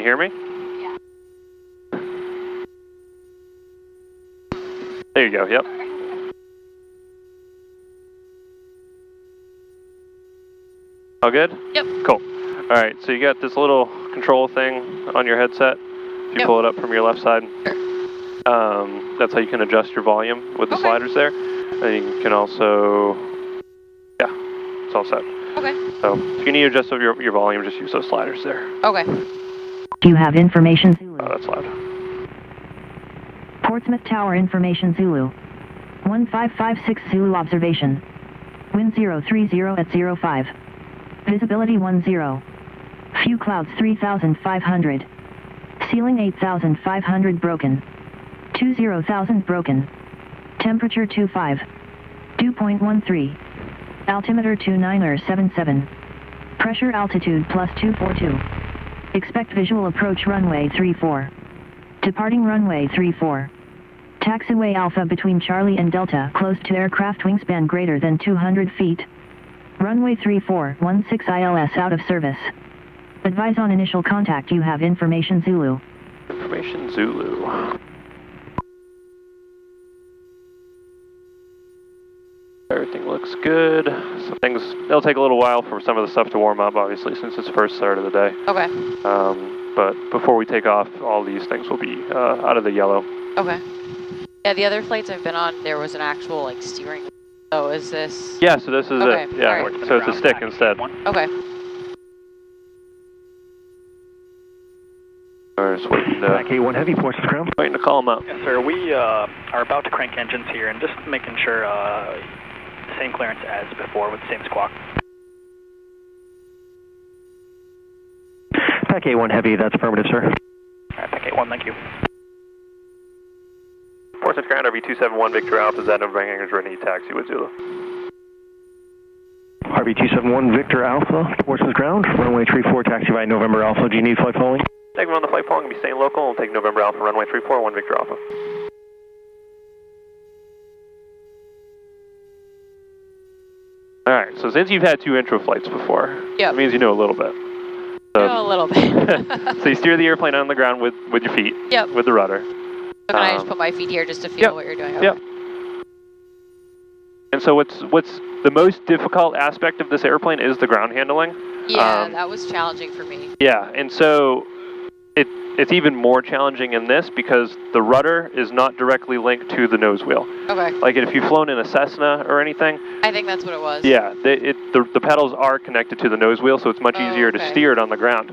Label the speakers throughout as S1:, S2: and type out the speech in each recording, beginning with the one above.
S1: you hear me?
S2: Yeah.
S1: There you go, yep. All good?
S2: Yep.
S1: Cool. All right, so you got this little control thing on your headset. If you pull it up from your left side, that's how you can adjust your volume with the sliders there. And you can also, yeah, it's all set.
S2: Okay.
S1: So if you need to adjust your volume, just use those sliders there.
S2: Okay.
S3: Do you have information, Zulu?
S1: Oh, that's loud.
S3: Portsmouth Tower information, Zulu. 1556 Zulu observation. Wind 030 at 05. Visibility 10. Few clouds 3,500. Ceiling 8,500 broken. 20,000 broken. Temperature 25. Dew point 13. Altimeter 2977. Pressure altitude plus 242. Expect visual approach runway 34. Departing runway 34. Taxiway Alpha between Charlie and Delta close to aircraft wingspan greater than 200 feet. Runway 3416 ILS out of service. Advise on initial contact. You have information, Zulu.
S1: Information Zulu. Everything looks good. Some things, it'll take a little while for some of the stuff to warm up, obviously, since it's the first start of the day.
S2: Okay.
S1: But before we take off, all these things will be out of the yellow.
S2: Okay. Yeah, the other flights I've been on, there was an actual, like, steering wheel. So is this?
S1: Yeah, so this is
S2: okay.
S1: it. Yeah,
S2: right.
S1: so it's a stick instead.
S2: Okay.
S1: We're just waiting to...
S4: K1 Heavy, Portsmouth ground.
S1: Waiting to call them up.
S4: Yes, sir. We are about to crank engines here and just making sure same clearance as before with the same squawk. Pack A1 Heavy, that's affirmative, sir. All right, Pack A1, thank you.
S1: Portsmouth ground, RV271 Victor Alpha, Z November Anchorage ready to taxi with Zulu.
S4: RV271 Victor Alpha, Portsmouth ground, runway 34, taxi by November Alpha. Do you need flight following?
S1: Negative on the flight following, be staying local. We'll take November Alpha, runway 34, 1 Victor Alpha. Alright, so since you've had 2 intro flights before, that means you know a little bit. So,
S2: a little bit.
S1: so you steer the airplane on the ground with your feet, with the rudder.
S2: So can I just put my feet here just to feel what you're doing? Okay.
S1: Yep. And so what's the most difficult aspect of this airplane is the ground handling.
S2: Yeah, that was challenging for me.
S1: Yeah, and so it's even more challenging in this because the rudder is not directly linked to the nose wheel.
S2: Okay.
S1: Like if you've flown in a Cessna or anything.
S2: I think that's what it was.
S1: Yeah, the pedals are connected to the nose wheel, so it's much easier to steer it on the ground.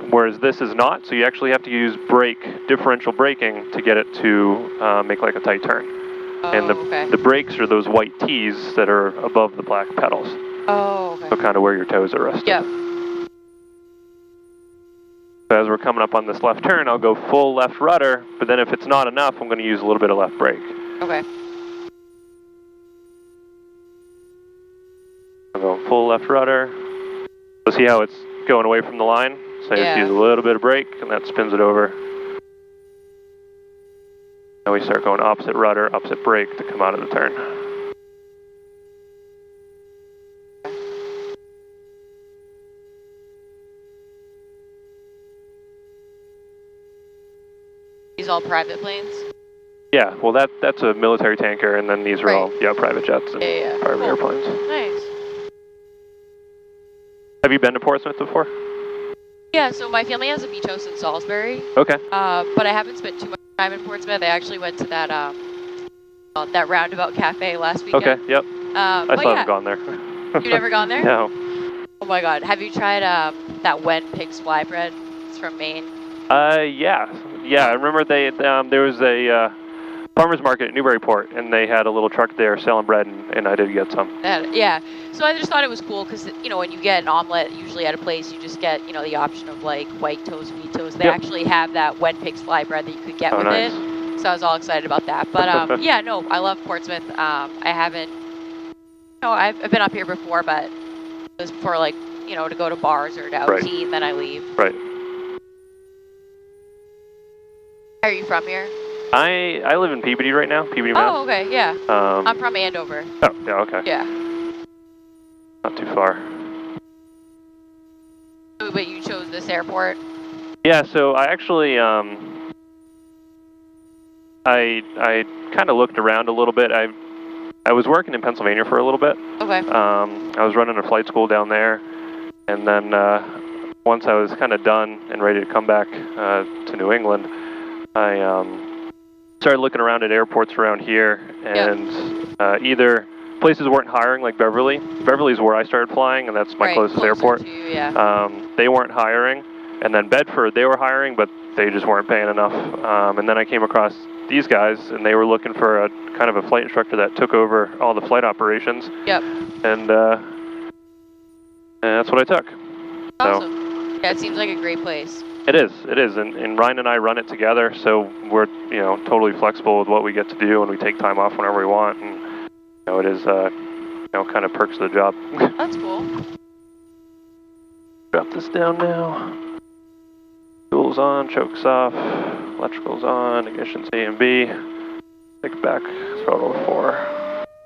S1: Whereas this is not, so you actually have to use differential braking to get it to make like a tight turn. And the brakes are those white T's that are above the black pedals.
S2: Oh, okay.
S1: So kind of where your toes are resting.
S2: Yep.
S1: So as we're coming up on this left turn, I'll go full left rudder, but then if it's not enough, I'm going to use a little bit of left brake.
S2: Okay.
S1: I'm going full left rudder. So see how it's going away from the line? So you just use a little bit of brake, and that spins it over. Now we start going opposite rudder, opposite brake to come out of the turn.
S2: These all private planes?
S1: Yeah, well that's a military tanker, and then these are all private jets and private airplanes.
S2: Nice.
S1: Have you been to Portsmouth before?
S2: Yeah, so my family has a beach house in Salisbury.
S1: Okay.
S2: But I haven't spent too much time in Portsmouth. I actually went to that that Roundabout Cafe last weekend.
S1: Okay, yep. I still haven't gone there.
S2: You've never gone there?
S1: No.
S2: Oh my god. Have you tried that When Pigs Fly bread? It's from Maine.
S1: Yeah, I remember there was a farmer's market at Newburyport, and they had a little truck there selling bread, and I did get some.
S2: Yeah, so I just thought it was cool because, you know, when you get an omelet, usually at a place, you just get, you know, the option of like white toast, wheat toast. They actually have that When Pigs Fly bread that you could get with it. So I was all excited about that. But yeah, no, I love Portsmouth. I haven't, you know, I've been up here before, but it was for like, you know, to go to bars or to out to eat, and then I leave.
S1: Right.
S2: Are you from here?
S1: I live in Peabody right now, Peabody, Mass.
S2: Oh, okay, yeah. I'm from Andover.
S1: Oh, yeah, okay.
S2: Yeah.
S1: Not too far.
S2: But you chose this airport?
S1: Yeah, so I actually, I kind of looked around a little bit. I was working in Pennsylvania for a little bit.
S2: Okay.
S1: I was running a flight school down there, and then once I was kind of done and ready to come back to New England, I started looking around at airports around here, and either places weren't hiring, like Beverly. Beverly's where I started flying, and that's my closest airport.
S2: To you, yeah.
S1: They weren't hiring, and then Bedford, they were hiring, but they just weren't paying enough. And then I came across these guys, and they were looking for a kind of a flight instructor that took over all the flight operations.
S2: Yep.
S1: And that's what I took.
S2: Awesome.
S1: So,
S2: yeah, it seems like a great place.
S1: It is, and Ryan and I run it together, so we're, you know, totally flexible with what we get to do, and we take time off whenever we want, and, you know, it is, you know, kind of perks of the job.
S2: That's cool.
S1: Drop this down now. Fuel's on, choke's off, electrical's on, ignition's A and B. Take it back, throttle to 4.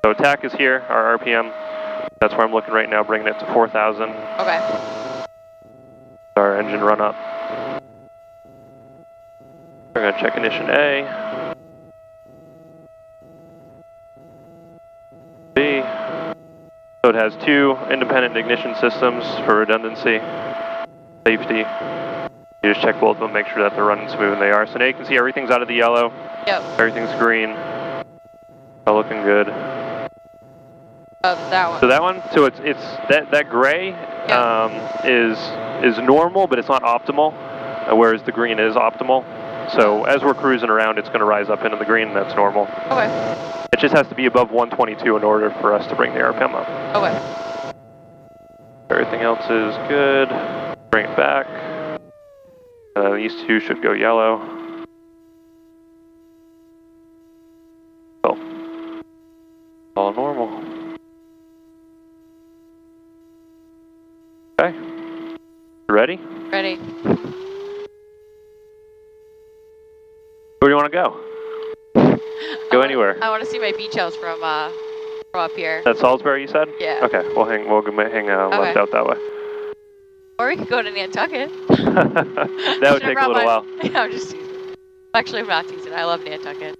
S1: So attack is here, our RPM. That's where I'm looking right now, bringing it to 4,000.
S2: Okay.
S1: Our engine run up. We're going to check ignition A. B. So it has 2 independent ignition systems for redundancy, safety. You just check both of them, make sure that they're running smooth, and they are. So now you can see everything's out of the yellow.
S2: Yep.
S1: Everything's green. All looking good.
S2: That one.
S1: So that one, so it's that gray is normal, but it's not optimal, whereas the green is optimal. So as we're cruising around, it's going to rise up into the green, and that's normal.
S2: Okay.
S1: It just has to be above 122 in order for us to bring the RPM up.
S2: Okay.
S1: Everything else is good. Bring it back. These 2 should go yellow. So, all normal. Okay. You ready?
S2: Ready.
S1: Where do you want to go? Go anywhere.
S2: I want to see my beach house from up here.
S1: That's Salisbury, you said?
S2: Yeah.
S1: Okay, we'll hang left out that way.
S2: Or we could go to Nantucket.
S1: That would take a little while.
S2: Yeah, I'm just teasing. Actually, I'm not teasing. I love Nantucket.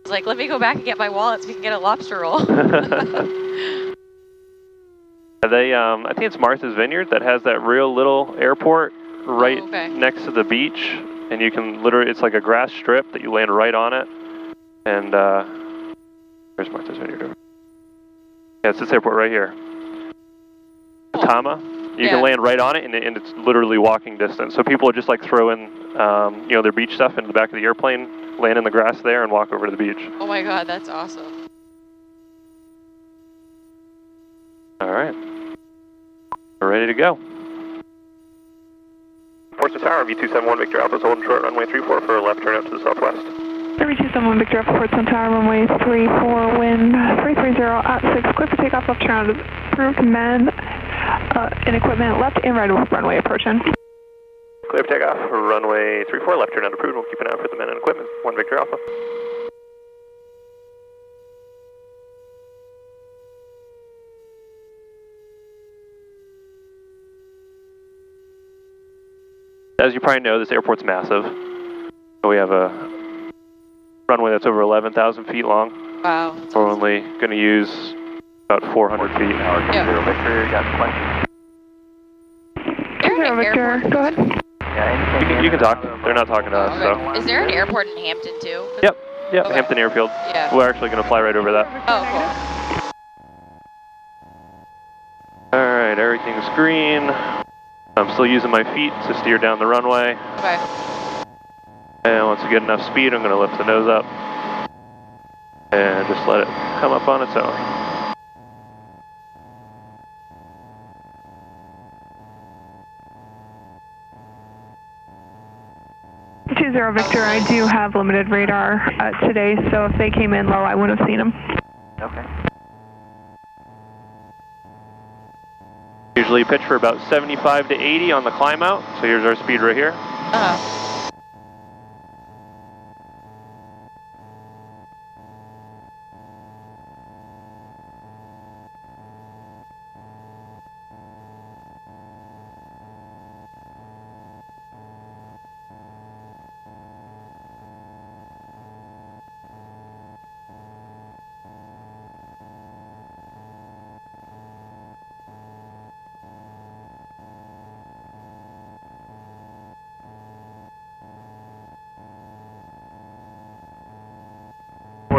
S2: It's like, let me go back and get my wallet so we can get a lobster roll.
S1: They, I think it's Martha's Vineyard that has that real little airport right next to the beach, and you can literally, it's like a grass strip that you land right on it, and where's Martha's Vineyard? Yeah, it's this airport right here. Tama. You can land right on it, and it's literally walking distance. So people would just like throw in, you know, their beach stuff into the back of the airplane, land in the grass there, and walk over to the beach.
S2: Oh my God, that's awesome.
S1: All right. We're ready to go. Portsmouth Tower, V271 Victor Alpha's holding short, runway 34 for a left turn out to the southwest.
S5: V271 Victor Alpha, Portsmouth Tower, runway 34, wind 330 at 6, clear for takeoff, left turn out of approved men and equipment, left and right runway approaching.
S1: Clear for takeoff, runway 34, left turn out approved, we'll keep an eye out for the men and equipment, 1 Victor Alpha. As you probably know, this airport's massive. We have a runway that's over 11,000 feet long.
S2: Wow.
S1: We're only going to use about 400 feet.
S4: Zero Victor, you got the question?
S5: Zero Victor, go ahead.
S4: Yeah,
S1: you can talk. They're not talking to us, so.
S2: Is there an airport in Hampton too?
S1: Yep, Hampton Airfield.
S2: Yeah.
S1: We're actually going to fly right over that.
S2: Oh, cool.
S1: All right, everything's green. I'm still using my feet to steer down the runway.
S2: Okay.
S1: And once we get enough speed, I'm going to lift the nose up and just let it come up on its own.
S5: Zero Victor, I do have limited radar today, so if they came in low, I wouldn't have seen them.
S4: Okay.
S1: Usually pitch for about 75 to 80 on the climb out, so here's our speed right here.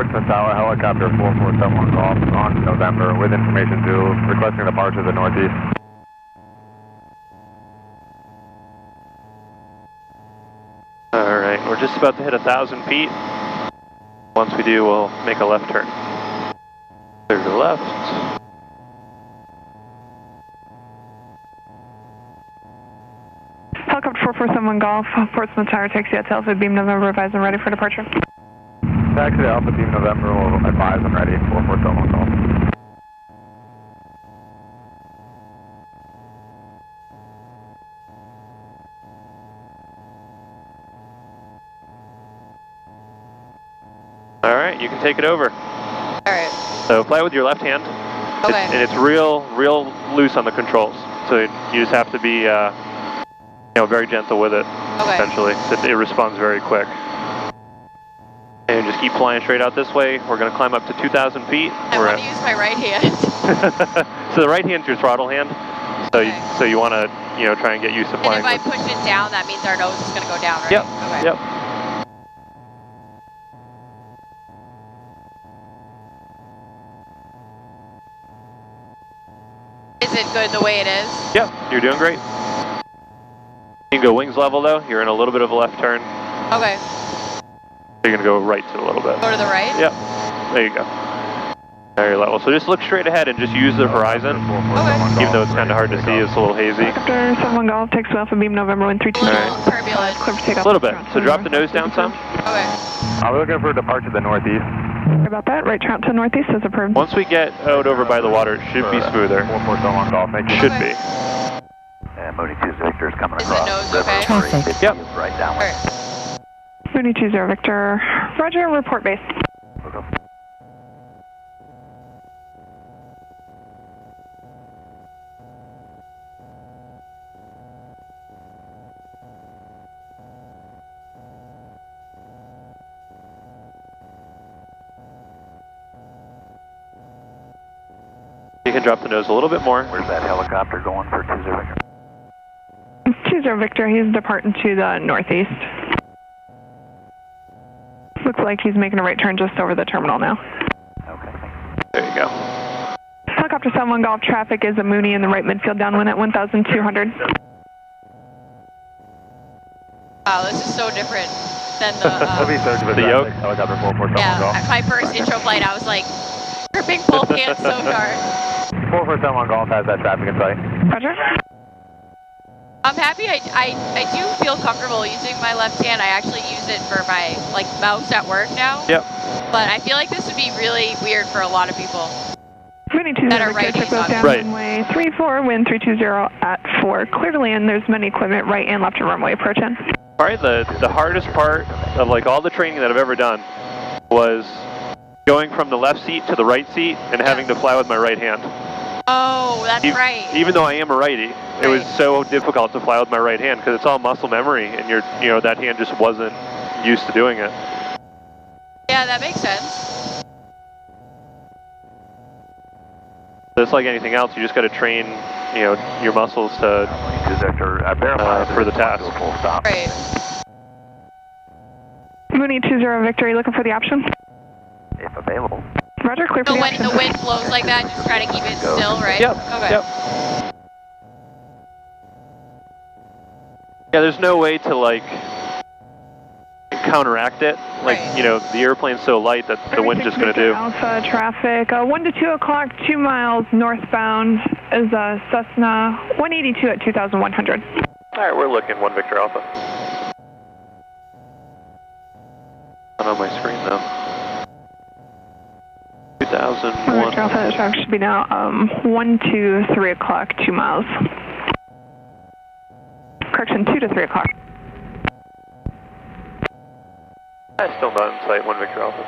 S6: Portsmouth Tower, helicopter 4471 Golf on November with information Zulu, requesting departure to the northeast.
S1: Alright, we're just about to hit 1,000 feet. Once we do, we'll make a left turn. Clear to the left.
S5: Helicopter 4471 Golf, Portsmouth Tower, taxi at Alpha Beam November, advise I'm ready for departure.
S6: Taxi to Alpha Beam November, will advise I'm ready, 4471 Golf.
S1: Alright, you can take it over.
S2: Alright.
S1: So fly with your left hand.
S2: Okay.
S1: And it's real loose on the controls. So you just have to be, very gentle with it, essentially. It responds very quick. And just keep flying straight out this way. We're going to climb up to 2,000 feet.
S2: I want to use my right hand.
S1: So the right hand's your throttle hand. So so you want to, try and get used to flying.
S2: And if I push it down, that means our nose is going to go down, right?
S1: Yep.
S2: Okay.
S1: Yep.
S2: Is it good the way it is?
S1: Yep, you're doing great. You can go wings level though. You're in a little bit of a left turn.
S2: Okay.
S1: So you're going to go right to a little bit.
S2: Go to the right?
S1: Yep. There you go. Now you're level. So just look straight ahead and just use the horizon.
S2: Okay.
S1: Even though it's kind of hard to see, it's a little hazy.
S5: Helicopter 71 Golf, taxi Alpha Beam November, wind 32.
S2: Alright. Turbulent.
S5: Clear for takeoff.
S1: A little bit. So drop the nose down some.
S2: Okay.
S6: We're looking for departure to the northeast.
S5: Sorry about that, right turn to northeast is approved.
S1: Once we get out over by the water, it should be smoother.
S6: 4471 Golf, thank you.
S1: Should be.
S7: And Mooney 20 Victor is coming
S2: Is the
S7: across.
S2: nose okay?
S3: Traffic.
S1: Yep.
S7: Right downwind.
S2: Alright.
S5: Mooney 20 Victor, roger, report base.
S7: Okay.
S1: You can drop the nose a little bit more.
S7: Where's that helicopter going for 20 Victor?
S5: 20 Victor, he's departing to the northeast. Looks like he's making a right turn just over the terminal now.
S7: Okay, thanks.
S1: There you go.
S5: Helicopter 71 Golf, traffic is a Mooney in the right midfield downwind at 1,200.
S2: Wow, this is so different than the,
S1: The yoke?
S6: Helicopter 4471
S2: yeah,
S6: Golf.
S2: at my first intro flight, I was like, gripping both hands so hard.
S6: 4471 Golf has that traffic in sight.
S5: Roger.
S2: I'm happy I do feel comfortable using my left hand. I actually use it for my, mouse at work now.
S1: Yep.
S2: But I feel like this would be really weird for a lot of people.
S5: Mooney 20
S2: That are
S5: Victor, check
S2: righties,
S5: those down
S1: Right.
S5: runway 34, wind 320 at 4. Clear to land, there's many equipment right and left of runway approach in.
S1: Probably the hardest part of all the training that I've ever done was going from the left seat to the right seat and having to fly with my right hand.
S2: Oh, that's right.
S1: Even though I am a righty, it was so difficult to fly with my right hand because it's all muscle memory, and that hand just wasn't used to doing it.
S2: Yeah, that makes sense.
S1: So it's like anything else. You just got to train, your muscles to for the task.
S2: Right.
S5: Mooney 20 Victor, are you looking for the option?
S7: If available.
S5: Roger, clear for
S2: So
S5: the
S2: when
S5: option.
S2: the wind blows like that, just try to keep it still, right?
S1: Yep.
S2: Okay.
S1: Yep. Yeah, there's no way to counteract it. The airplane's so light that the wind's just going to do.
S5: Alpha traffic, 1 to 2 o'clock, 2 miles northbound is Cessna 182 at 2,100.
S1: All right, we're looking 1 Victor Alpha. Not on my screen though. 2001.
S5: Victor Alpha traffic should be now 1 to 3 o'clock, 2 miles. Correction, 2 to 3 o'clock.
S1: That's still not in sight, 1 Victor Alpha.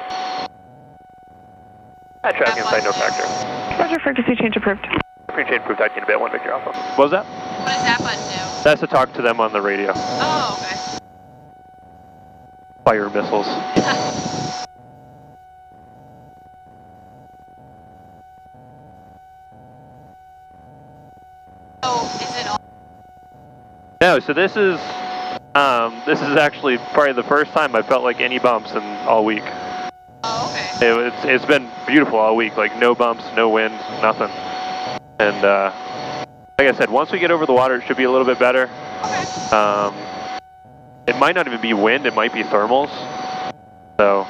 S1: Traffic in sight, no factor.
S5: Roger, frequency change approved.
S1: Frequency change approved, I need a bit, 1 Victor Alpha. What was that?
S2: What does that button do?
S1: That's to talk to them on the radio.
S2: Oh, okay.
S1: Fire missiles.
S2: Oh, is it all?
S1: No, so this is actually probably the first time I felt like any bumps in all week.
S2: Oh, okay.
S1: It's been beautiful all week, like no bumps, no wind, nothing. And like I said, once we get over the water, it should be a little bit better.
S2: Okay.
S1: It might not even be wind, it might be thermals. So,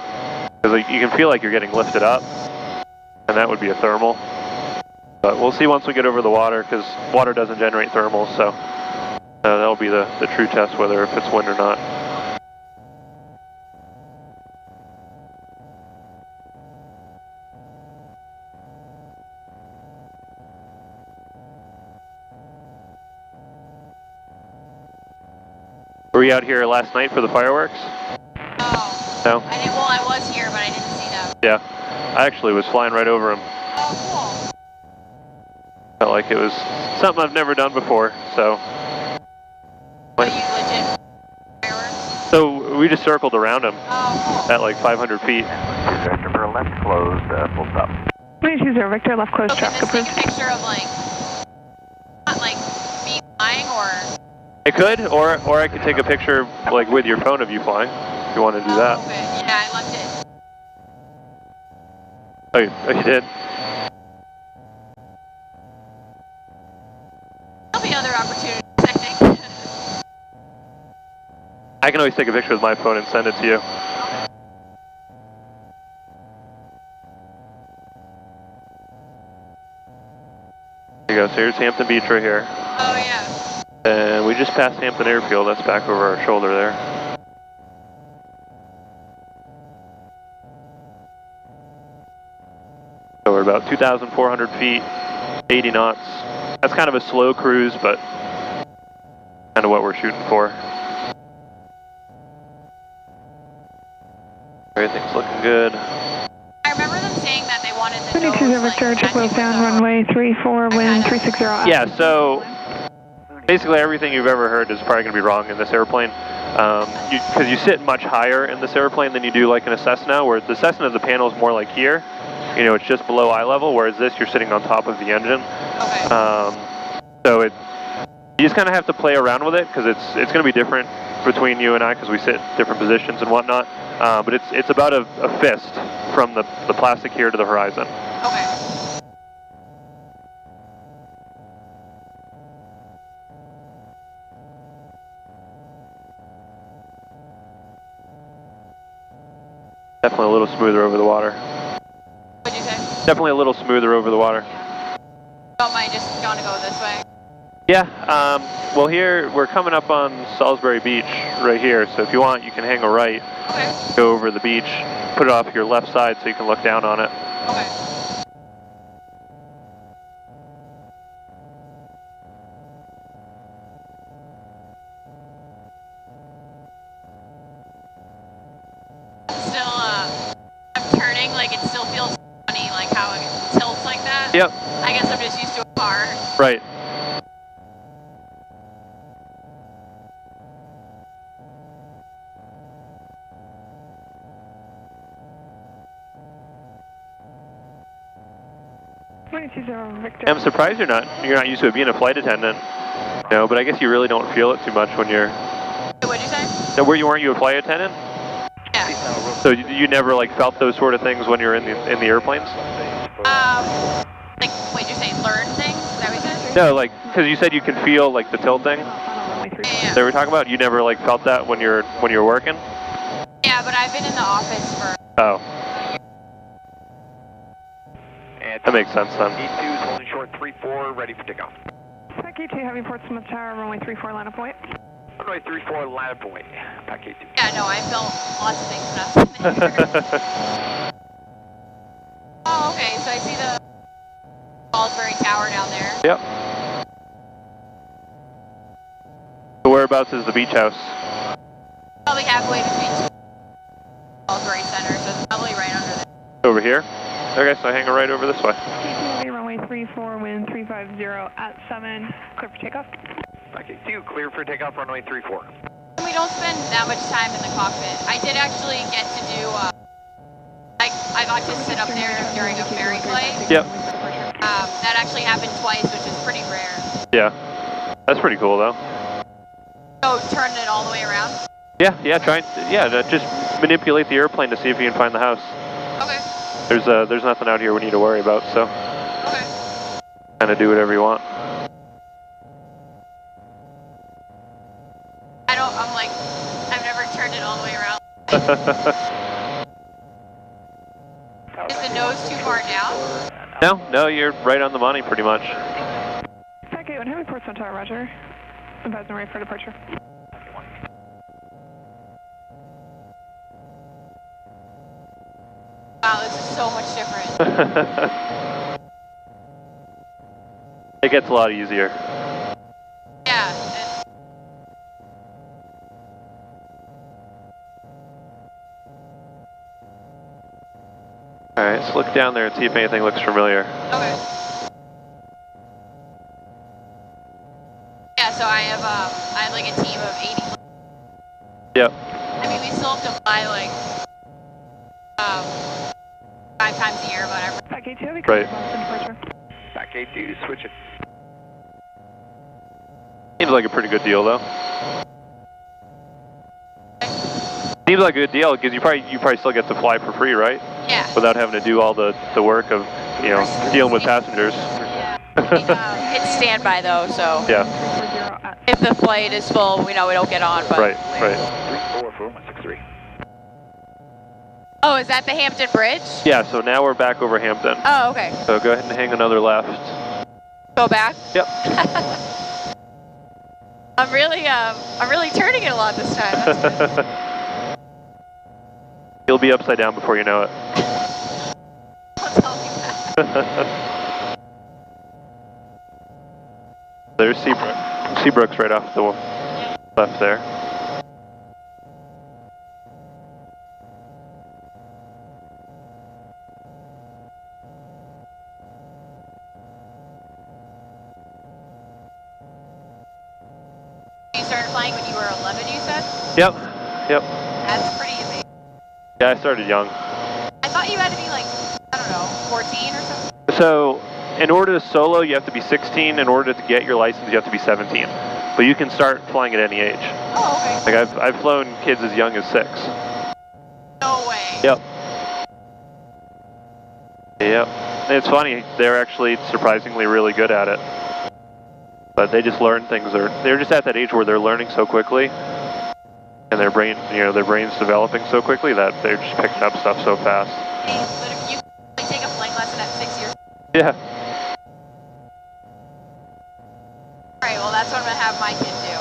S1: because like, you can feel like you're getting lifted up, and that would be a thermal. But we'll see once we get over the water, because water doesn't generate thermals, so that'll be the true test whether if it's wind or not. Were you out here last night for the fireworks?
S2: No.
S1: No?
S2: Well, I was here, but I didn't see them.
S1: Yeah. I actually was flying right over them.
S2: Oh, cool.
S1: Felt like it was something I've never done before, so.
S2: Are you legit fireworks?
S1: So we just circled around them
S2: Oh, cool.
S1: at like 500 feet.
S7: Director for left closed, full stop.
S5: 220 Victor, left closed,
S2: So can
S5: traffic
S2: this
S5: approved.
S2: take a picture of like, not like me flying or?
S1: It could, or I could take a picture like with your phone of you flying, if you want to do that.
S2: Okay. Yeah, I left it.
S1: Oh, you did?
S2: There'll be other opportunities, I think.
S1: I can always take a picture with my phone and send it to you. There you go, so here's Hampton Beach right here.
S2: Oh, yeah.
S1: And we just passed Hampton Airfield, that's back over our shoulder there. So we're about 2,400 feet, 80 knots. That's kind of a slow cruise, but kind of what we're shooting for. Everything's looking good.
S2: I remember them saying that they wanted the
S5: 220 Victor, check wheels down, runway 34, wind 360.
S1: Yeah, so basically everything you've ever heard is probably going to be wrong in this airplane. Because you sit much higher in this airplane than you do like in a Cessna, where the Cessna, the panel is more like here. You know, it's just below eye level, whereas this, you're sitting on top of the engine.
S2: Okay.
S1: So you just kind of have to play around with it, because it's going to be different between you and I, because we sit in different positions and whatnot. But it's about a fist from the plastic here to the horizon.
S2: Okay.
S1: Definitely a little smoother over the water.
S2: What'd you say?
S1: Definitely a little smoother over the water.
S2: Yeah. Don't mind just going to go this way?
S1: Yeah, well here, we're coming up on Salisbury Beach right here, so if you want, you can hang a right,
S2: Okay.
S1: go over the beach, put it off your left side so you can look down on it.
S2: Okay. Still, I'm turning, like it still feels funny, like how it tilts like that.
S1: Yep.
S2: I guess I'm just used to a car.
S1: Right.
S5: Victor.
S1: I'm surprised you're not used to it being a flight attendant. No, but I guess you really don't feel it too much when you're.
S2: What'd you say?
S1: No, weren't you a flight attendant?
S2: Yeah.
S1: So you never like felt those sort of things when you're in the airplanes?
S2: Like, wait, you say learn things? Is that what you said?
S1: No, like, because you said you can feel like the tilt thing
S2: Yeah.
S1: that we're talking about. You never like felt that when you're working?
S2: Yeah, but I've been in the office for.
S1: Oh. That makes sense then.
S8: E2 is holding short 3-4, ready for takeoff.
S5: Pack E2, heavy Portsmouth Tower, runway 34, line of point.
S8: Runway 34, line of point. Pack E2.
S2: Yeah, no, I felt lots of things when I was in there. Oh, okay, so I see the Salisbury Tower down there.
S1: Yep. So whereabouts is the beach house?
S2: Probably halfway between Salisbury Center, so it's probably right under there.
S1: Over here? Okay, so hang a right over this way.
S5: E2, runway 34, wind 350 at 7, clear for takeoff.
S8: Pack E2, clear for takeoff, runway 34.
S2: We don't spend that much time in the cockpit. I did actually get to do, I got to sit up there during a ferry flight.
S1: Yep.
S2: That actually happened twice, which is pretty rare.
S1: Yeah. That's pretty cool though.
S2: So turn it all the way around?
S1: Yeah, just manipulate the airplane to see if you can find the house.
S2: Okay.
S1: There's nothing out here we need to worry about, so
S2: Okay.
S1: kind of do whatever you want.
S2: I'm like, I've never turned it all the way around. Is the nose too far down?
S1: No, you're right on the money pretty much.
S5: Pack 8-1, heavy ports on tower, roger. Advising ready for departure.
S2: Wow, this is so much different.
S1: It gets a lot easier.
S2: Yeah.
S1: All right, let's look down there and see if anything looks familiar.
S2: Okay. Yeah, so I have like a team of 80.
S1: Yep.
S2: I mean, we still have to fly like 5 times a year, but
S5: Pack 8-2, heavy
S1: Right.
S5: departure.
S8: Back 8-2, switch it.
S1: Seems like a pretty good deal, though. Seems like a good deal because you probably still get to fly for free, right?
S2: yeah.
S1: Without having to do all the work of dealing with passengers.
S2: It's standby though, so
S1: Yeah.
S2: if the flight is full, we don't get on. But
S1: Right.
S8: 344163.
S2: Oh, is that the Hampton Bridge?
S1: Yeah. So now we're back over Hampton.
S2: Oh, okay.
S1: So go ahead and hang another left.
S2: Go back.
S1: Yep.
S2: I'm really turning it a lot this time. That's good.
S1: You'll be upside down before you know it.
S2: Don't tell me that.
S1: There's Seabrook. Seabrook's right off the left there.
S2: You started flying when you were 11, you said?
S1: Yep.
S2: That's pretty amazing.
S1: Yeah, I started young.
S2: I thought you had to be like, I don't know, 14 or something?
S1: So, in order to solo, you have to be 16. In order to get your license, you have to be 17. But you can start flying at any age.
S2: Oh, okay.
S1: Like I've flown kids as young as 6.
S2: No way.
S1: Yep. And it's funny, they're actually surprisingly really good at it. But they just learn things. They're just at that age where they're learning so quickly, and their brain's developing so quickly that they're just picking up stuff so fast.
S2: Hey, you can take a flight lesson at 6 years.
S1: Yeah.
S2: Alright, well that's what I'm going to have my kid do.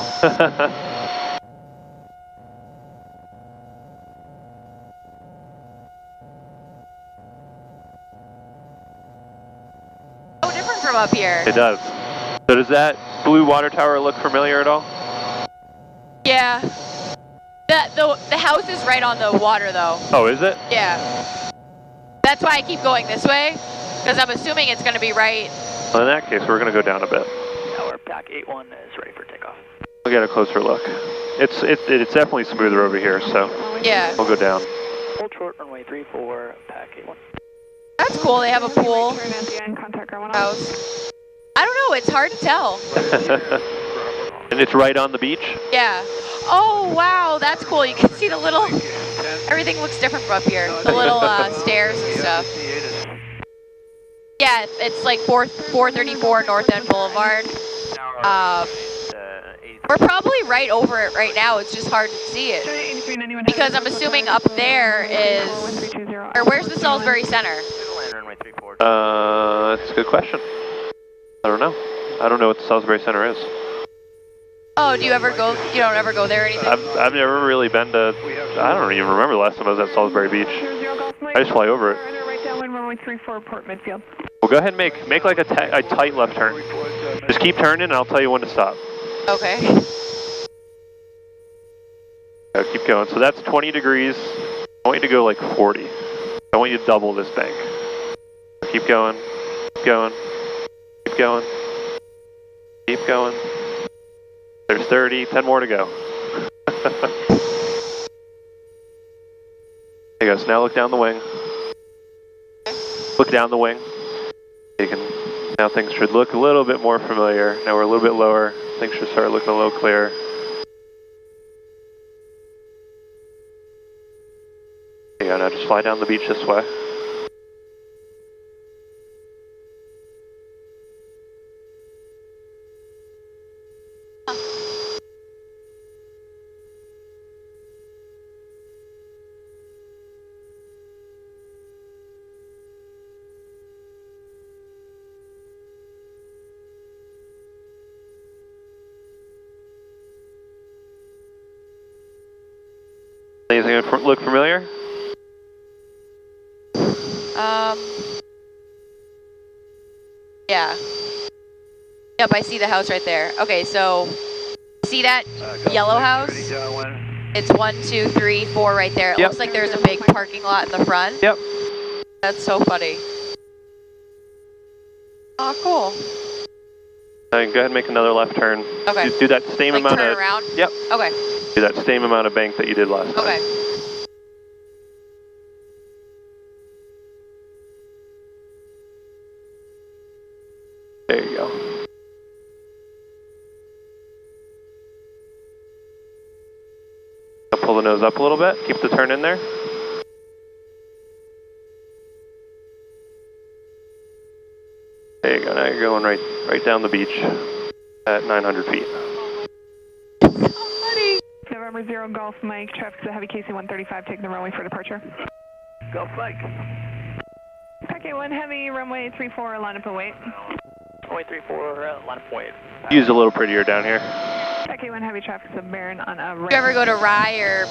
S2: So different from up here.
S1: It does. So does that blue water tower look familiar at all?
S2: Yeah. The house is right on the water though.
S1: Oh, is it?
S2: Yeah. That's why I keep going this way, because I'm assuming it's going to be right.
S1: Well, in that case, we're going to go down a bit.
S4: Tower Pack 8-1 is ready for takeoff.
S1: We'll get a closer look. It's definitely smoother over here, so
S2: Yeah.
S1: we'll go down.
S4: Hold short, runway 34, Pack 8-1.
S2: That's cool. They have a pool
S5: Turn at the end, contact ground 1
S2: house. I don't know. It's hard to tell.
S1: And it's right on the beach?
S2: Yeah. Oh, wow. That's cool. You can see the little... Everything looks different from up here. The little stairs and stuff. Yeah, it's like 434 North End Boulevard. We're probably right over it right now. It's just hard to see it. Because I'm assuming up there is... Or where's the Salisbury Center?
S1: That's a good question. I don't know. I don't know what the Salisbury Center is.
S2: Oh, do you ever go? You don't ever go there or anything?
S1: I've never really been to... I don't even remember the last time I was at Salisbury Beach. I just fly over it.
S5: Right downwind, runway 34, Port Midfield.
S1: Well, go ahead and make like a tight left turn. Just keep turning and I'll tell you when to stop.
S2: Okay.
S1: Keep going. So that's 20 degrees. I want you to go like 40. I want you to double this bank. Keep going. Keep going. Keep going. Keep going. There's 30. 10 more to go. There you go. So now look down the wing. Look down the wing. You can. Now things should look a little bit more familiar. Now we're a little bit lower. Things should start looking a little clearer. There you go. Now just fly down the beach this way. Anything look familiar?
S2: Yeah. Yep, I see the house right there. Okay, so see that yellow house? It's 1, 2, 3, 4 right there. It looks like there's a big parking lot in the front.
S1: Yep.
S2: That's so funny. Oh, cool.
S1: Go ahead and make another left turn.
S2: Okay.
S1: Do that same amount
S2: turn
S1: of.
S2: around?
S1: Yep.
S2: Okay.
S1: Do that same amount of bank that you did last time.
S2: Okay.
S1: There you go. Pull the nose up a little bit. Keep the turn in there. There you go. Now you're going right down the beach at 900 feet.
S5: November 0 Golf Mike, traffic's at heavy KC 135, taking the runway for departure.
S8: Golf Mike.
S5: Packet 1 heavy, runway 34, line up and wait.
S4: Runway 34, line up wait.
S1: Use a little prettier down here.
S5: Packet 1 heavy, traffic sub Baron on a right.
S2: Did you ever go to Rye or?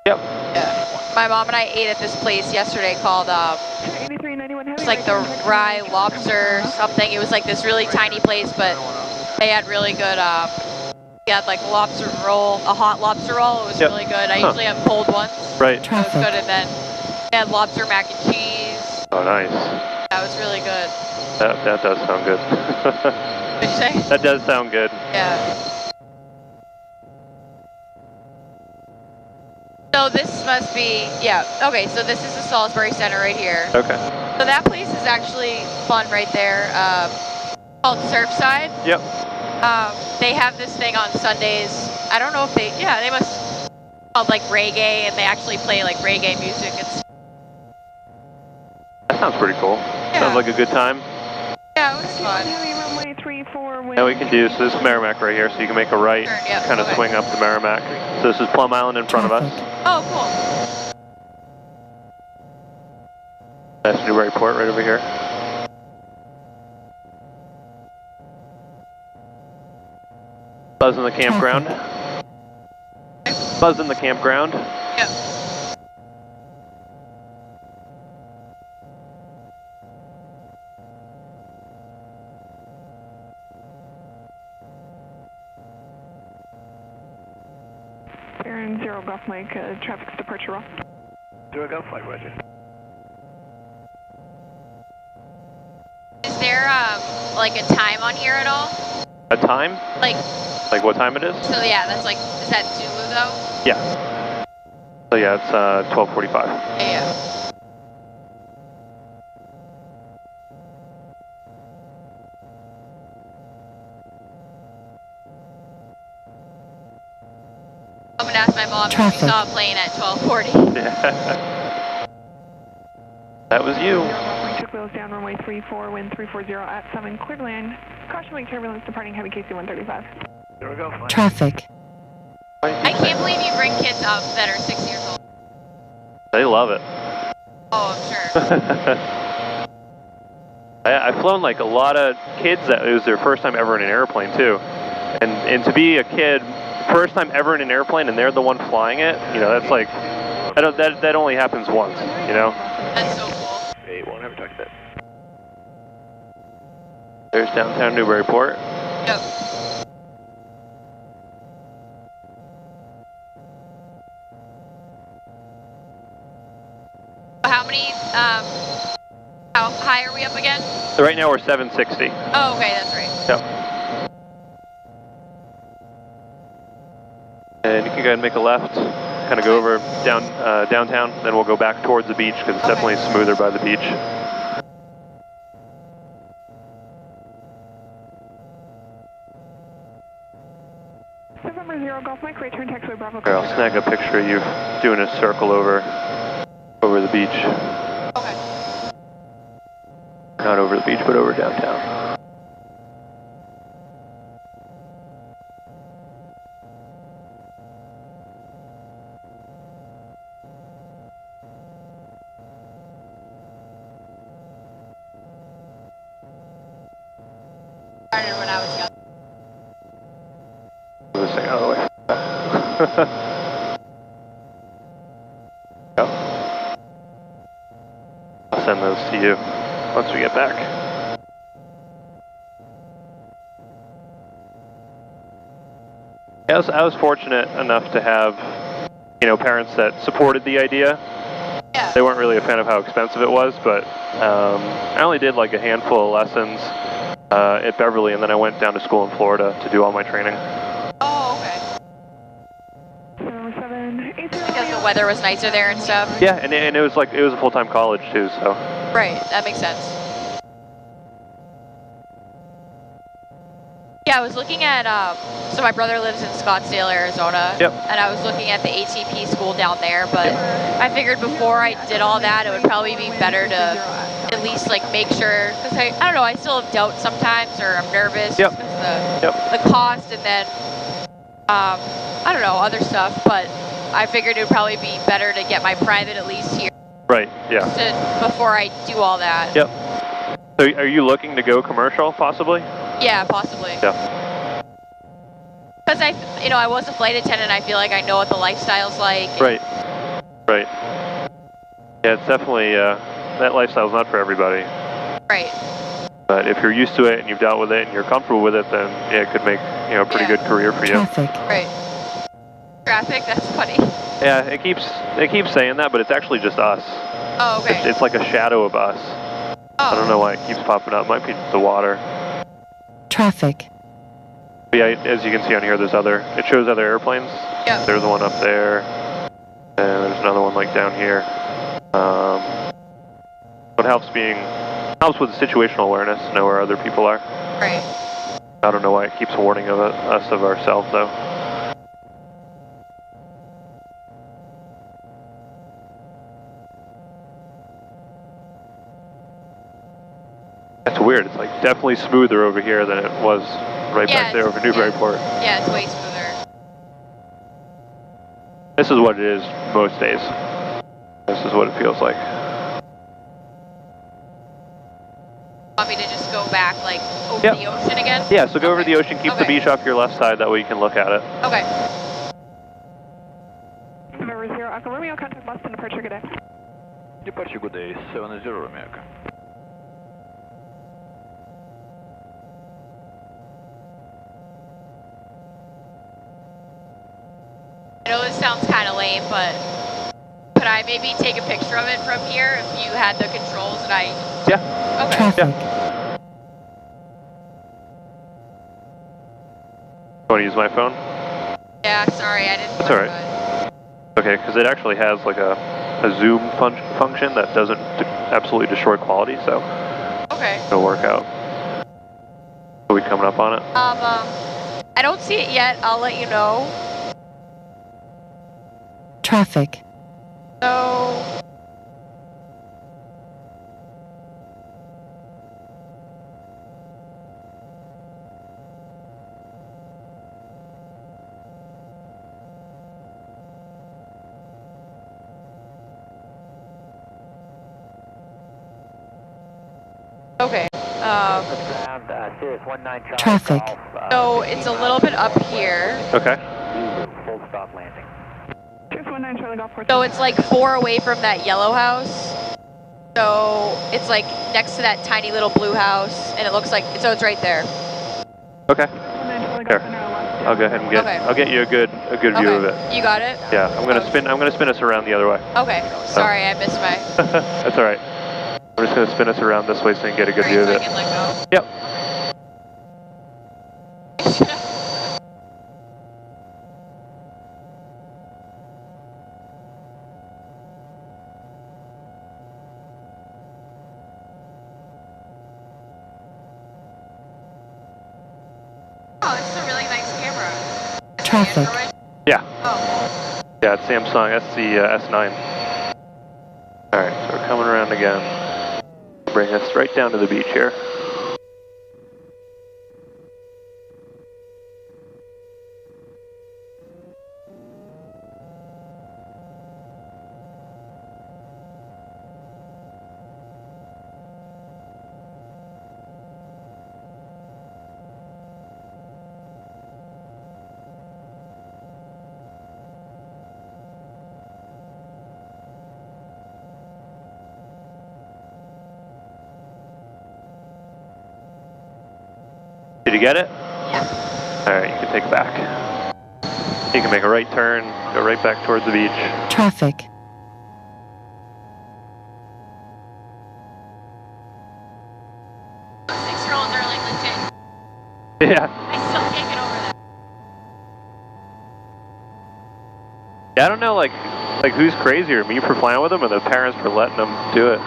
S1: Yep.
S2: Yeah. My mom and I ate at this place yesterday called,
S5: 8391 heavy.
S2: it's like the Rye Lobster something. It was like this really tiny place, but they had really good, they had like a lobster roll, a hot lobster roll. It was really good. I usually have cold ones.
S1: Right.
S2: So it was good. And then they had lobster mac and cheese.
S1: Oh, nice.
S2: That was really good.
S1: That does sound good.
S2: What'd you say?
S1: That does sound good.
S2: Yeah. So this must be, yeah, okay, so this is the Salisbury Center right here.
S1: Okay.
S2: So that place is actually fun right there, called Surfside.
S1: Yep.
S2: They have this thing on Sundays. I don't know if they must, called like reggae, and they actually play like reggae music.
S1: That sounds pretty cool.
S2: Yeah.
S1: Sounds like a good time.
S2: Yeah, it was fun.
S5: Heavy, runway 34, wind.
S1: Now we can do, so this is Merrimack right here, so you can make a right,
S2: Turn, yep,
S1: kind of
S2: okay.
S1: swing up to Merrimack. So this is Plum Island in front of us.
S2: Oh, cool.
S1: That's Newburyport right over here. Buzz in the campground. Buzz in the campground.
S2: Yep.
S5: Baron 0 Golf Mike, traffic's departure roll.
S8: 0 Golf Mike, roger.
S2: Is there, like a time on here at all?
S1: A time? Like what time it is?
S2: So yeah, that's like, is that Zulu though?
S1: Yeah. So yeah, it's 12:45.
S2: Yeah. I'm gonna ask my mom if she saw a plane at 12:40.
S1: Yeah. That was you.
S5: Took wheels down, runway 34, wind 340 at 7, clear to land. Caution wing turbulence departing heavy KC 135.
S8: 0 Golf Mike.
S3: Traffic.
S2: I can't believe you bring kids up that are 6 years old.
S1: They love it.
S2: Oh, I'm sure.
S1: I've flown like a lot of kids that it was their first time ever in an airplane too, and to be a kid, first time ever in an airplane, and they're the one flying it. You know, that's like that only happens once. You know.
S2: That's so cool.
S8: 8-1, have a talk that.
S1: There's downtown Newburyport.
S2: Yep. How many, how high are we up again?
S1: So right now we're 760.
S2: Oh, okay, that's right.
S1: Yep. And you can go ahead and make a left, kind of go over downtown, then we'll go back towards the beach because it's definitely smoother by the beach.
S5: November 0 Golf Mike, right turn taxiway Bravo.
S1: Here, I'll snag a picture of you doing a circle over the beach.
S2: Okay.
S1: Not over the beach, but over downtown.
S2: Started when I was young.
S1: This thing out of the way. Yep. I'll send those to you once we get back. I was fortunate enough to have, you know, parents that supported the idea.
S2: Yeah.
S1: They weren't really a fan of how expensive it was, but I only did like a handful of lessons at Beverly, and then I went down to school in Florida to do all my training.
S2: Oh, okay. Because the weather was nicer there and stuff?
S1: Yeah, and it was like, it was a full-time college too, so.
S2: Right, that makes sense. Yeah, I was looking at, so my brother lives in Scottsdale, Arizona.
S1: Yep.
S2: And I was looking at the ATP school down there, but I figured before I did all that, it would probably be better to at least like make sure, because I don't know, I still have doubts sometimes, or I'm nervous
S1: Yep.
S2: because of the cost, and then, I don't know, other stuff, but I figured it would probably be better to get my private at least here.
S1: Right, yeah.
S2: Before I do all that.
S1: Yep. So are you looking to go commercial, possibly?
S2: Yeah, possibly.
S1: Yeah.
S2: Because I was a flight attendant. I feel like I know what the lifestyle's like.
S1: Right. Right. Yeah, it's definitely that lifestyle's not for everybody.
S2: Right.
S1: But if you're used to it and you've dealt with it and you're comfortable with it, then yeah, it could make a pretty good career for you.
S9: Traffic.
S2: Right. Traffic. That's funny.
S1: Yeah, it keeps saying that, but it's actually just us.
S2: Oh, okay.
S1: It's like a shadow of us.
S2: Oh.
S1: I don't know why it keeps popping up. It might be the water.
S9: Traffic.
S1: But yeah, as you can see on here, it shows other airplanes.
S2: Yeah.
S1: There's one up there, and there's another one like down here. What helps with situational awareness to know where other people are.
S2: Right.
S1: I don't know why it keeps warning us of ourselves though. That's weird. It's like definitely smoother over here than it was right back there over Newburyport.
S2: Yeah, it's way smoother.
S1: This is what it is most days. This is what it feels like.
S2: Want me to just go back, like, over the ocean again?
S1: Yeah, so go over the ocean, keep the beach off your left side, that way you can look at it.
S2: Okay.
S5: November 0, Echo Romeo, contact Boston, departure, good day.
S8: Departure, good day, 70 Romeo.
S2: I know this sounds kind of lame, but could I maybe take a picture of it from here if you had the controls and I...
S1: Yeah.
S2: Okay.
S9: Traffic.
S1: Yeah. Want to use my phone?
S2: Yeah, sorry, I didn't...
S1: That's alright. Okay, because it actually has like a zoom function that doesn't absolutely destroy quality, so...
S2: Okay.
S1: It'll work out. Are we coming up on it?
S2: I don't see it yet. I'll let you know.
S9: Traffic.
S2: So... Okay.
S9: Traffic.
S2: So it's a little bit up here.
S1: Okay.
S7: Full stop landing.
S5: Cheers, 19 Charlie Golf 4.
S2: So it's like 4 away from that yellow house. So it's like next to that tiny little blue house, and it looks like, so it's right there.
S1: Okay.
S5: 19 Charlie
S1: Here.
S5: Golf 4, left.
S1: I'll go ahead and get.
S2: Okay.
S1: I'll get you a good view of it.
S2: You got it?
S1: Yeah. I'm gonna spin us around the other way.
S2: Okay. Sorry, I missed my...
S1: That's all right. I'm just gonna spin us around this way so you can get a good view of
S2: so I
S1: it.
S2: can let go.
S1: Yep.
S2: Oh, this is a really nice camera.
S9: Traffic.
S1: Yeah.
S2: Oh.
S1: Yeah, it's Samsung. That's the S9. All right, so we're coming around again. Bring us right down to the beach here. Did you get it?
S2: Yeah.
S1: All right, you can take it back. You can make a right turn, go right back towards the beach.
S9: Traffic.
S2: Six-year-olds are like legit.
S1: Yeah.
S2: I still can't get over that.
S1: Yeah, I don't know, like who's crazier, me for flying with them or the parents for letting them do it?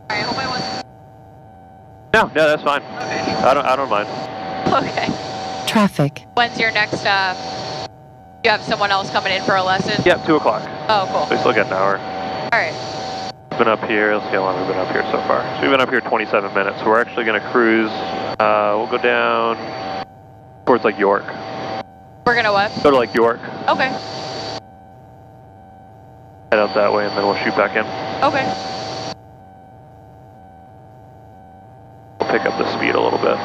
S2: I hope I wasn't.
S1: No, that's fine.
S2: Okay.
S1: I don't mind.
S2: Okay.
S9: Traffic.
S2: When's your next, you have someone else coming in for a lesson?
S1: Yep, 2 o'clock.
S2: Oh, cool.
S1: We still got an hour.
S2: Alright.
S1: We've been up here, let's see how long we've been up here so far. So we've been up here 27 minutes. So we're actually gonna cruise, we'll go down towards like York.
S2: We're gonna what?
S1: Go to like York,
S2: Okay.
S1: head out that way and then we'll shoot back in.
S2: Okay.
S1: We'll pick up the speed a little bit.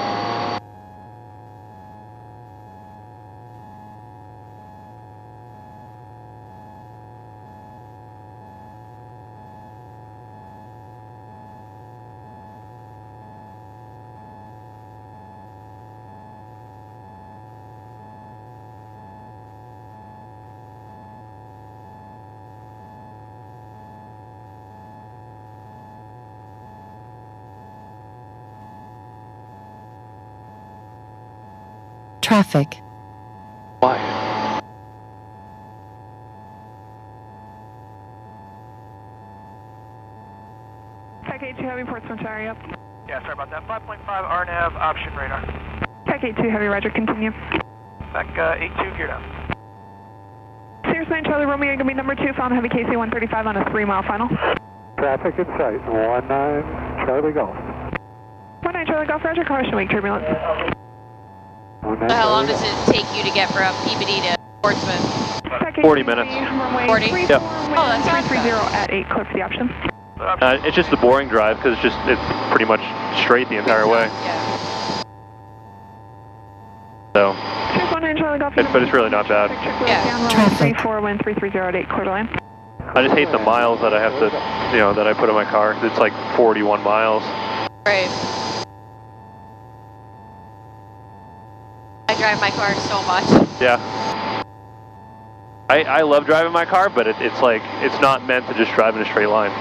S9: Traffic.
S1: Why?
S5: Tech 82 Heavy, Portsmouth Tower, up.
S4: Yeah, sorry about that. 5.5 RNAV, option radar.
S5: Tech 82 Heavy, roger, continue.
S4: Back 82, geared up.
S5: Sirius 9 Charlie Romeo, you're going to be number 2, found Heavy KC 135 on a 3-mile final.
S6: Traffic in sight, 19 Charlie Golf.
S5: 19 Charlie Golf, roger, caution wake turbulence.
S2: How long does it take you to get from Peabody to Portsmouth?
S5: Tech
S1: 40 minutes.
S5: Runway
S2: 40?
S5: 34,
S1: Yep.
S2: Oh, that's not
S5: 330 at 8, clear for the option.
S1: It's just the boring drive because it's pretty much straight the entire way.
S2: Yeah.
S1: So,
S5: Cheers, 19 Charlie Golf.
S1: but it's really not bad.
S2: Yeah.
S9: Traffic.
S5: 34, wind 330 at 8, clear to land.
S1: I just hate the miles that I have to, that I put in my car. It's like 41 miles.
S2: Right. I drive my car so much.
S1: Yeah. I love driving my car, but it's like, it's not meant to just drive in a straight line.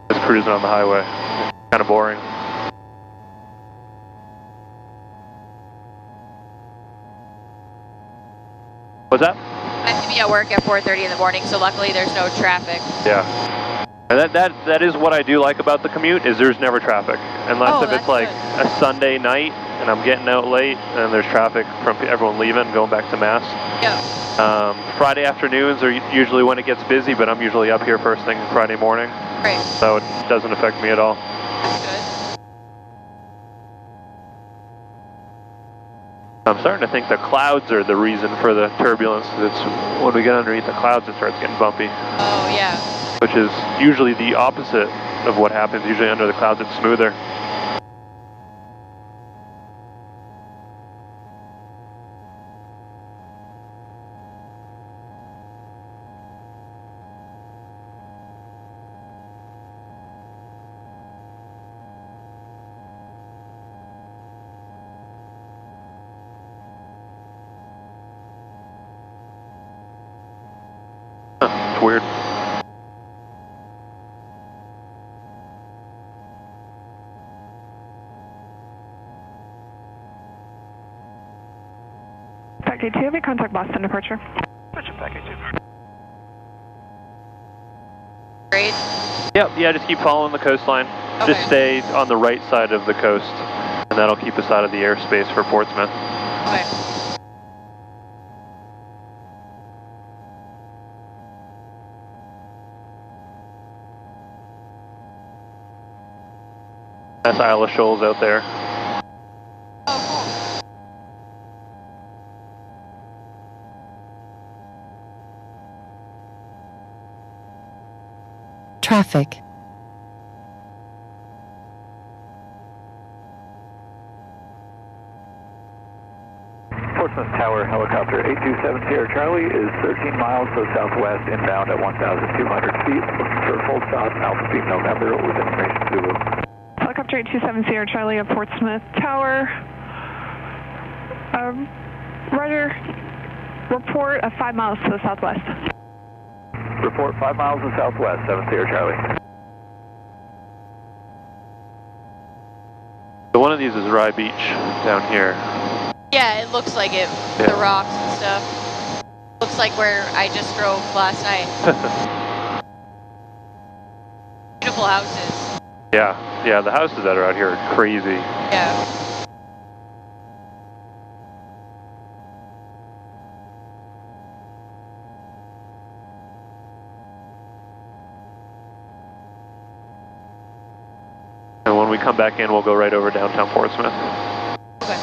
S1: Just cruising on the highway. Kind of boring. What's that?
S2: I have to be at work at 4:30 in the morning, so luckily there's no traffic.
S1: Yeah. And that is what I do like about the commute, is there's never traffic. Unless if it's like a Sunday night and I'm getting out late and there's traffic from everyone leaving, going back to Mass.
S2: Yeah.
S1: Friday afternoons are usually when it gets busy, but I'm usually up here first thing Friday morning.
S2: Right.
S1: So it doesn't affect me at all.
S2: That's good.
S1: I'm starting to think the clouds are the reason for the turbulence. It's when we get underneath the clouds, it starts getting bumpy.
S2: Oh, yeah.
S1: Which is usually the opposite of what happens. Usually under the clouds it's smoother. It's weird.
S5: Package 2, have you contact Boston departure?
S4: Package 2.
S2: Great.
S1: Yep, yeah, just keep following the coastline.
S2: Okay.
S1: Just stay on the right side of the coast, and that'll keep us out of the airspace for Portsmouth.
S2: Okay.
S1: That's Isle of Shoals out there.
S2: Oh, cool.
S9: Traffic.
S7: Portsmouth Tower helicopter 8270 Sierra Charlie is 13 miles to the southwest, inbound at 1,200 feet. Looking for a full stop, Alpha Beam November with information Zulu.
S5: Helicopter 827 Sierra Charlie at Portsmouth Tower. Roger. Report 5 miles to the southwest.
S7: Report 5 miles to the southwest, 7 Sierra Charlie.
S1: So one of these is Rye Beach down here.
S2: Yeah, it looks like it.
S1: Yeah.
S2: The rocks and stuff. Looks like where I just drove last night. Beautiful houses.
S1: Yeah, the houses that are out here are crazy.
S2: Yeah.
S1: And when we come back in, we'll go right over downtown Portsmouth.
S2: Okay.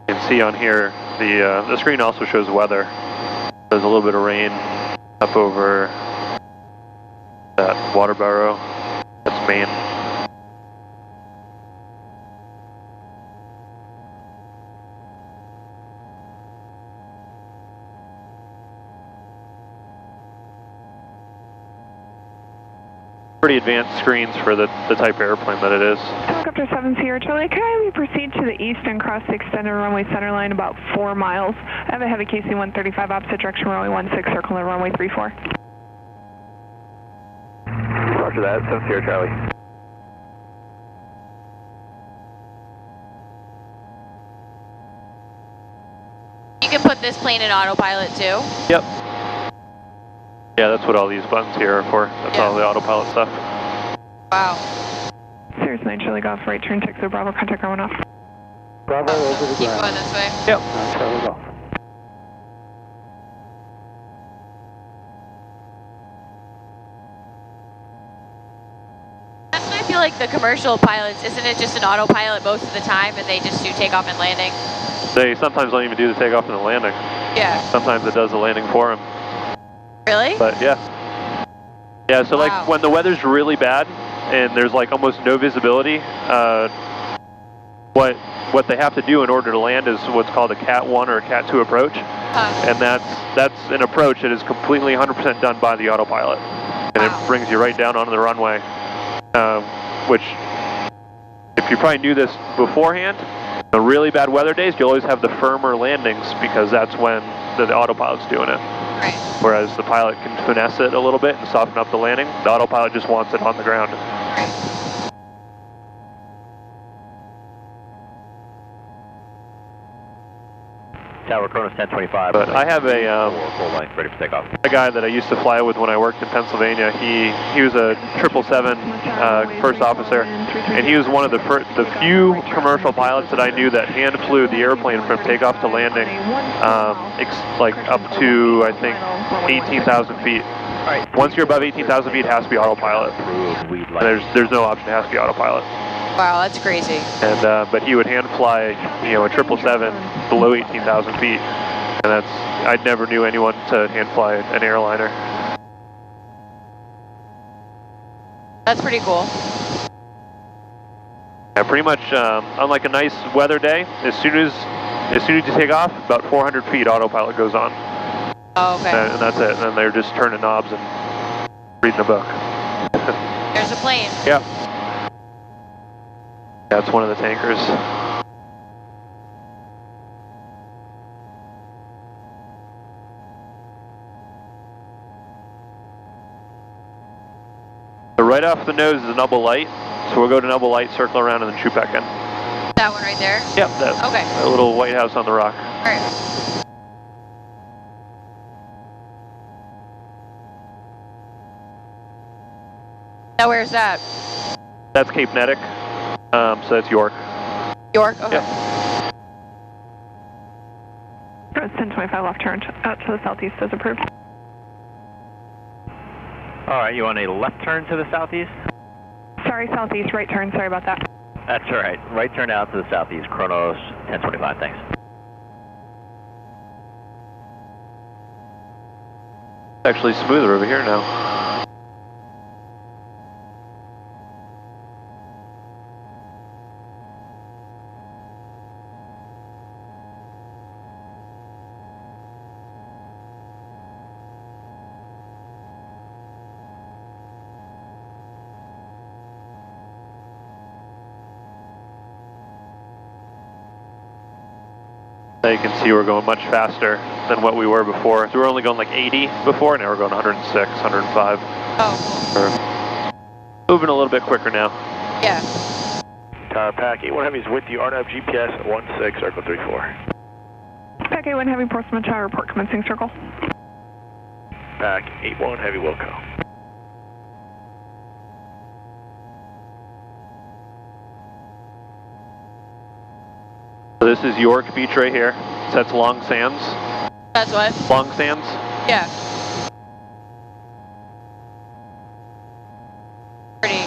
S1: You can see on here, the screen also shows weather. There's a little bit of rain up over that Waterboro. That's Maine. Pretty advanced screens for the type of airplane that it is.
S5: Helicopter 7 Sierra Charlie, can I have you proceed to the east and cross the extended runway center line about 4 miles? I have a heavy KC-135 opposite direction, runway 16, circle and runway 34.
S7: Roger that, 7 Sierra Charlie.
S2: You can put this plane in autopilot too?
S1: Yep. Yeah, that's what all these buttons here are for. That's all the autopilot stuff.
S2: Wow.
S5: Sirius 9 Charlie Golf, right turn, take the Bravo, contact going off.
S7: Bravo over the
S2: Keep
S7: ground.
S2: going this way.
S1: Yep.
S7: Charlie Golf.
S2: That's why I feel like the commercial pilots, isn't it just an autopilot most of the time and they just do takeoff and landing?
S1: They sometimes don't even do the takeoff and the landing.
S2: Yeah.
S1: Sometimes it does the landing for them.
S2: Really?
S1: But yeah. Yeah, so
S2: Wow.
S1: like when the weather's really bad and there's like almost no visibility, what they have to do in order to land is what's called a Cat 1 or a Cat 2 approach. And that's an approach that is completely 100% done by the autopilot. And it brings you right down onto the runway, which if you probably knew this beforehand, the really bad weather days, you'll always have the firmer landings because that's when the autopilot's doing it.
S2: Right.
S1: Whereas the pilot can finesse it a little bit and soften up the landing. The autopilot just wants it on the ground.
S7: Tower Kronos 1025.
S1: But I have
S7: full length, ready for takeoff.
S1: a guy that I used to fly with when I worked in Pennsylvania. He was a 777 first officer, and he was one of the few commercial pilots that I knew that hand flew the airplane from takeoff to landing, like up to I think 18,000 feet. Once you're above 18,000 feet, it has to be autopilot. There's no option; it has to be autopilot.
S2: Wow, that's crazy.
S1: And but he would hand fly, a 777 below 18,000 feet, and I never knew anyone to hand fly an airliner.
S2: That's pretty cool.
S1: Yeah, pretty much. Unlike a nice weather day, as soon as you take off, about 400 feet, autopilot goes on.
S2: Oh, okay.
S1: And that's it. And then they're just turning knobs and reading a book.
S2: There's a plane.
S1: Yep. That's one of the tankers. So right off the nose is a Nubble Light. So we'll go to Nubble Light, circle around, and then shoot back in.
S2: That one right there?
S1: Yep, that
S2: Okay.
S1: little white house on the rock.
S2: All right. Now where's that?
S1: That's Cape Netick. So that's York.
S2: York? Okay.
S1: Yep.
S5: It's 1025 left turn out to the southeast as approved.
S4: All right, you want a left turn to the southeast?
S5: Sorry, southeast, right turn, sorry about that.
S8: That's all right. Right turn out to the southeast. Chronos 1025. Thanks.
S1: Actually smoother over here now. You can see we're going much faster than what we were before. So we were only going like 80 before, now we're going 106, 105.
S2: Oh,
S1: cool. Moving a little bit quicker now.
S2: Yeah.
S10: Tower Pack 81 Heavy is with you. RNAV GPS 16, circle 34.
S5: Pack 81 Heavy, Portsmouth Tower, report commencing circle.
S10: Pack 81 Heavy, Wilco.
S1: So this is York Beach right here. So that's Long Sands.
S2: That's what?
S1: Long Sands?
S2: Yeah. Pretty.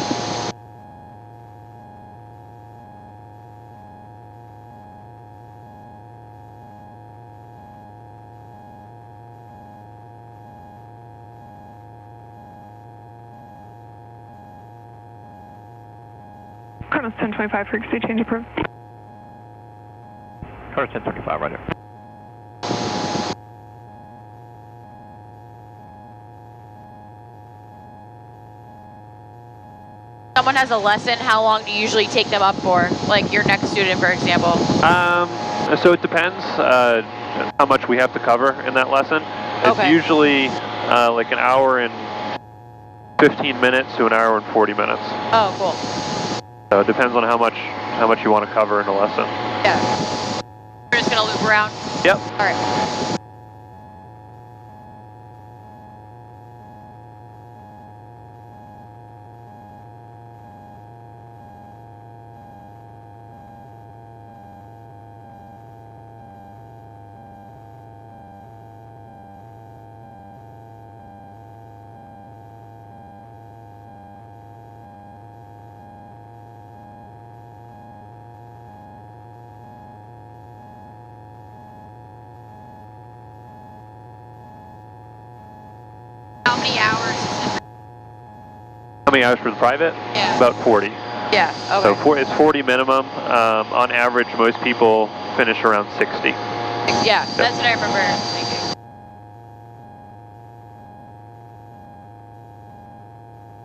S5: Chronos 1025, frequency change approved.
S8: Chronos 1025, right here.
S2: Someone has a lesson, how long do you usually take them up for? Like your next student, for example?
S1: So it depends how much we have to cover in that lesson. It's usually like an hour and 15 minutes to an hour and 40 minutes.
S2: Oh, cool.
S1: So it depends on how much you want to cover in a lesson.
S2: Yeah. We're just going to loop around?
S1: Yep.
S2: All right. How many hours is it?
S1: How many hours for the private?
S2: Yeah.
S1: About 40.
S2: Yeah, okay.
S1: So it's 40 minimum. On average, most people finish around 60.
S2: Yeah, that's what I remember thinking.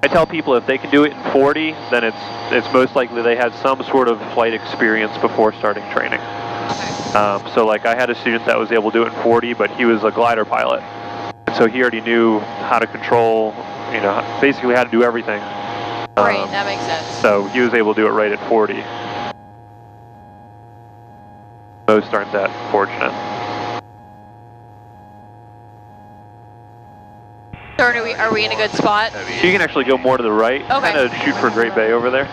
S1: I tell people if they can do it in 40, then it's most likely they had some sort of flight experience before starting training.
S2: Okay.
S1: So like I had a student that was able to do it in 40, but he was a glider pilot. And so he already knew how to control, basically how to do everything.
S2: Right, that makes sense.
S1: So he was able to do it right at 40. Most aren't that fortunate.
S2: So are we in a good spot?
S1: You can actually go more to the right.
S2: Okay.
S1: Kind of shoot for Great Bay over there.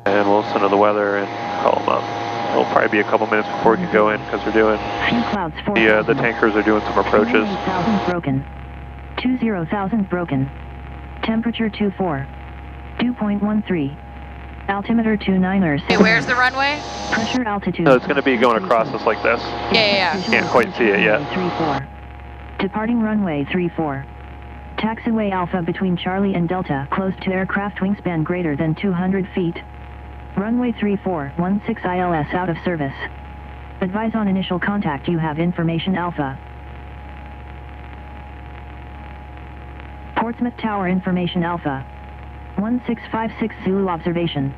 S1: And we'll listen to the weather and call them up. It'll probably be a couple minutes before we can go in because they're doing,
S3: Few clouds,
S1: the tankers are doing some approaches.
S3: 20,000 broken. 20,000 broken. Temperature 24. Dew point 13. Altimeter 29ers.
S2: Okay, where's the runway?
S3: Pressure altitude.
S1: So it's going to be going across us like this.
S2: Yeah.
S1: Can't quite see it yet.
S3: 34. Departing runway 34. Taxiway Alpha between Charlie and Delta, close to aircraft wingspan greater than 200 feet. Runway 34, 16 ILS out of service. Advise on initial contact, you have information Alpha. Portsmouth Tower information Alpha. 1656 Zulu observation.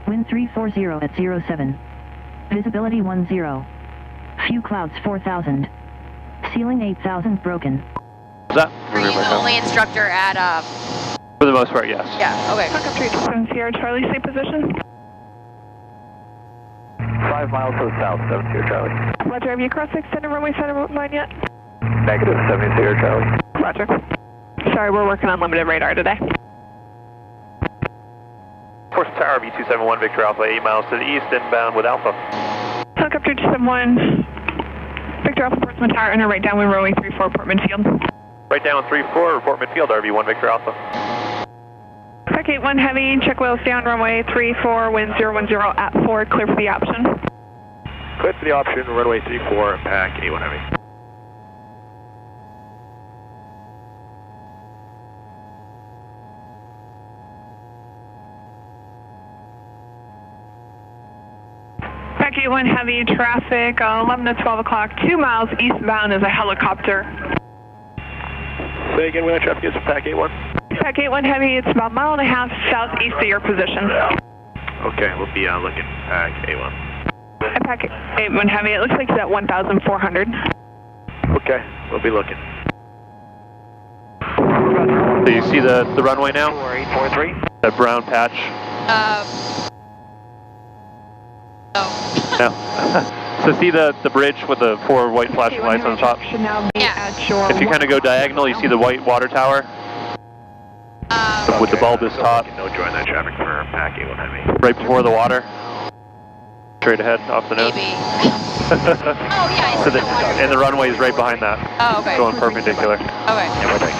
S3: Wind 340 at 07. Visibility 10. Few clouds 4,000. Ceiling 8,000 broken.
S1: Is that?
S2: Are you the only instructor at,
S1: For the most part, yes.
S2: Yeah, okay.
S5: Back up to 7 Sierra Charlie, stay position.
S7: 5 miles to the south, 7 Sierra Charlie.
S5: Roger, have you crossed the extended runway center line yet?
S7: Negative, 7 Sierra Charlie.
S5: Roger. Sorry, we're working on limited radar today.
S1: Portsmouth Tower, V271 Victor Alpha, 8 miles to the east, inbound with Alpha.
S5: Helicopter 271, Victor Alpha, Portsmouth Tower, enter right downwind runway 34, report midfield.
S1: Right down 34, report midfield, RV1 Victor Alpha.
S5: Pack 81 heavy, check wheels down, runway 34, wind 010 at 4, clear for the option.
S10: Clear for the option, runway 34, pack 81 heavy.
S5: Pack 81 heavy, traffic 11 to 12 o'clock, 2 miles eastbound is a helicopter.
S10: Say again when that traffic is pack 81?
S5: Pack 81 heavy, it's about a mile and a half southeast of your position.
S10: Okay, we'll be looking pack 81.
S5: And pack 81 heavy, it looks like it's at 1,400.
S10: Okay, we'll be looking.
S1: So you see the runway now?
S10: 843.
S1: That brown patch? No. So see the bridge with the 4 white flashing lights on the top?
S2: Yeah.
S1: If you kind of go diagonal, you see the white water tower? With the bulbous top.
S10: No join that traffic for pack 81 heavy.
S1: Right before the water? Straight ahead, off the nose?
S2: Maybe. Oh, yeah, I see the water.
S1: And the runway is right behind that.
S2: Oh, okay.
S1: Going perpendicular.
S2: Okay.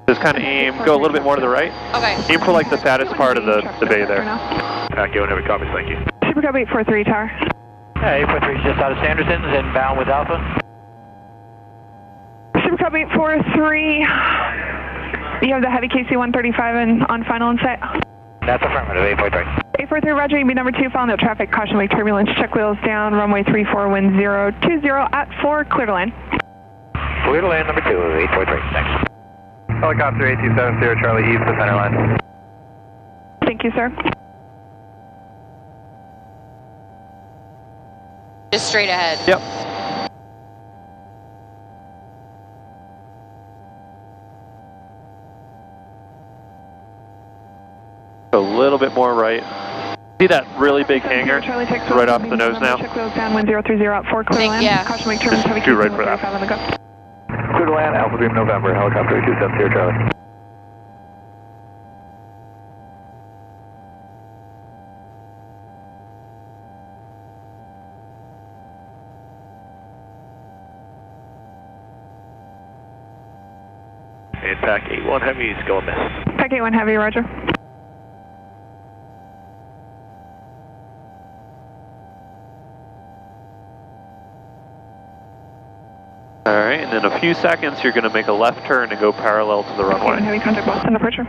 S1: Just kind of aim, go a little bit more to the right.
S2: Okay.
S1: Aim for like the fattest part of the bay there.
S10: Pack 81 heavy, copies, thank you.
S5: Super Cub 843 tower.
S4: Yeah, 843 is just out of Sanderson's, inbound with Alpha.
S5: Super Cub 843, you have the heavy KC-135 on final in sight.
S4: That's affirmative, 843.
S5: 843, roger, you be number 2, following no traffic, caution wake turbulence, check wheels down, runway 34, wind 020 at 4, clear to land.
S4: Clear to land, number 2, 843, thanks.
S6: Helicopter 8270 Charlie East to center line.
S5: Thank you, sir.
S2: Just straight ahead.
S1: Yep. A little bit more right. See that really big hangar right off the nose now?
S5: Check wheels down, wind 030 at 4, clear to land.
S2: Yeah.
S5: Caution wake turbulence, heavy
S1: Just do right for that.
S5: KC-135 on the go.
S7: Clear to land, Alpha Beam November, helicopter 8270 Charlie.
S10: And pack 81 heavy is going missed.
S5: Pack 81 heavy, roger.
S1: Alright, and in a few seconds you're going to make a left turn and go parallel to the runway.
S5: Heavy contact Boston departure.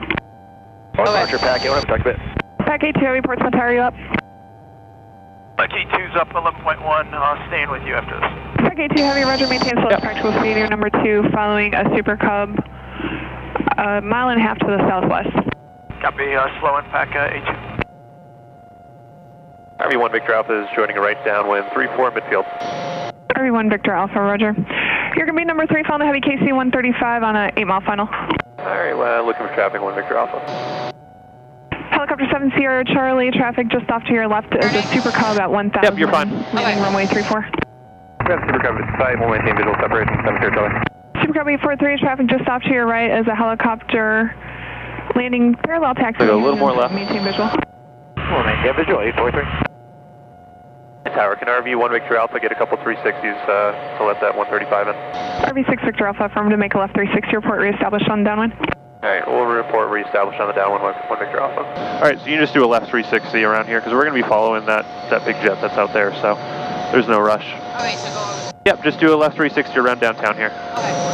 S10: Departure, pack 81, talk a bit.
S5: Pack 82 heavy, Portsmouth Tower, you up?
S10: Pack 82's up 11.1, staying with you after this.
S5: Pack 82 heavy, roger, maintain slowest practical speed, you're number 2, following a Super Cub, a mile and a half to the southwest.
S10: Copy, slowing pack 82.
S1: RV1 Victor Alpha is joining a right downwind, 34 midfield.
S5: RV1 Victor Alpha, roger. You're going to be number 3, following the heavy KC-135 on a 8-mile final.
S1: Alright, well, looking for traffic, 1 Victor Alpha.
S5: Helicopter 7 Sierra Charlie, traffic just off to your left is a Super Cub at 1,000.
S1: Yep, you're fine.
S5: Landing runway 34.
S6: Super Cub is site, we'll maintain visual separation, 7 Sierra Charlie.
S5: Super Cub 843, traffic just off to your right is a helicopter landing parallel taxi.
S1: So a little more left.
S5: Maintain visual.
S10: We'll maintain visual, 843.
S1: Tower, can RV1 Victor Alpha get a couple 360s to let that 135 in?
S5: RV6 Victor Alpha, affirm to make a left 360, report reestablished on downwind.
S1: Alright, we'll report reestablished on the downwind 1 Victor Alpha. Alright, so you can just do a left 360 around here, because we're going to be following that big jet that's out there, so there's no rush.
S2: Okay, so go over.
S1: Yep, just do a left 360 around downtown here.
S2: Okay.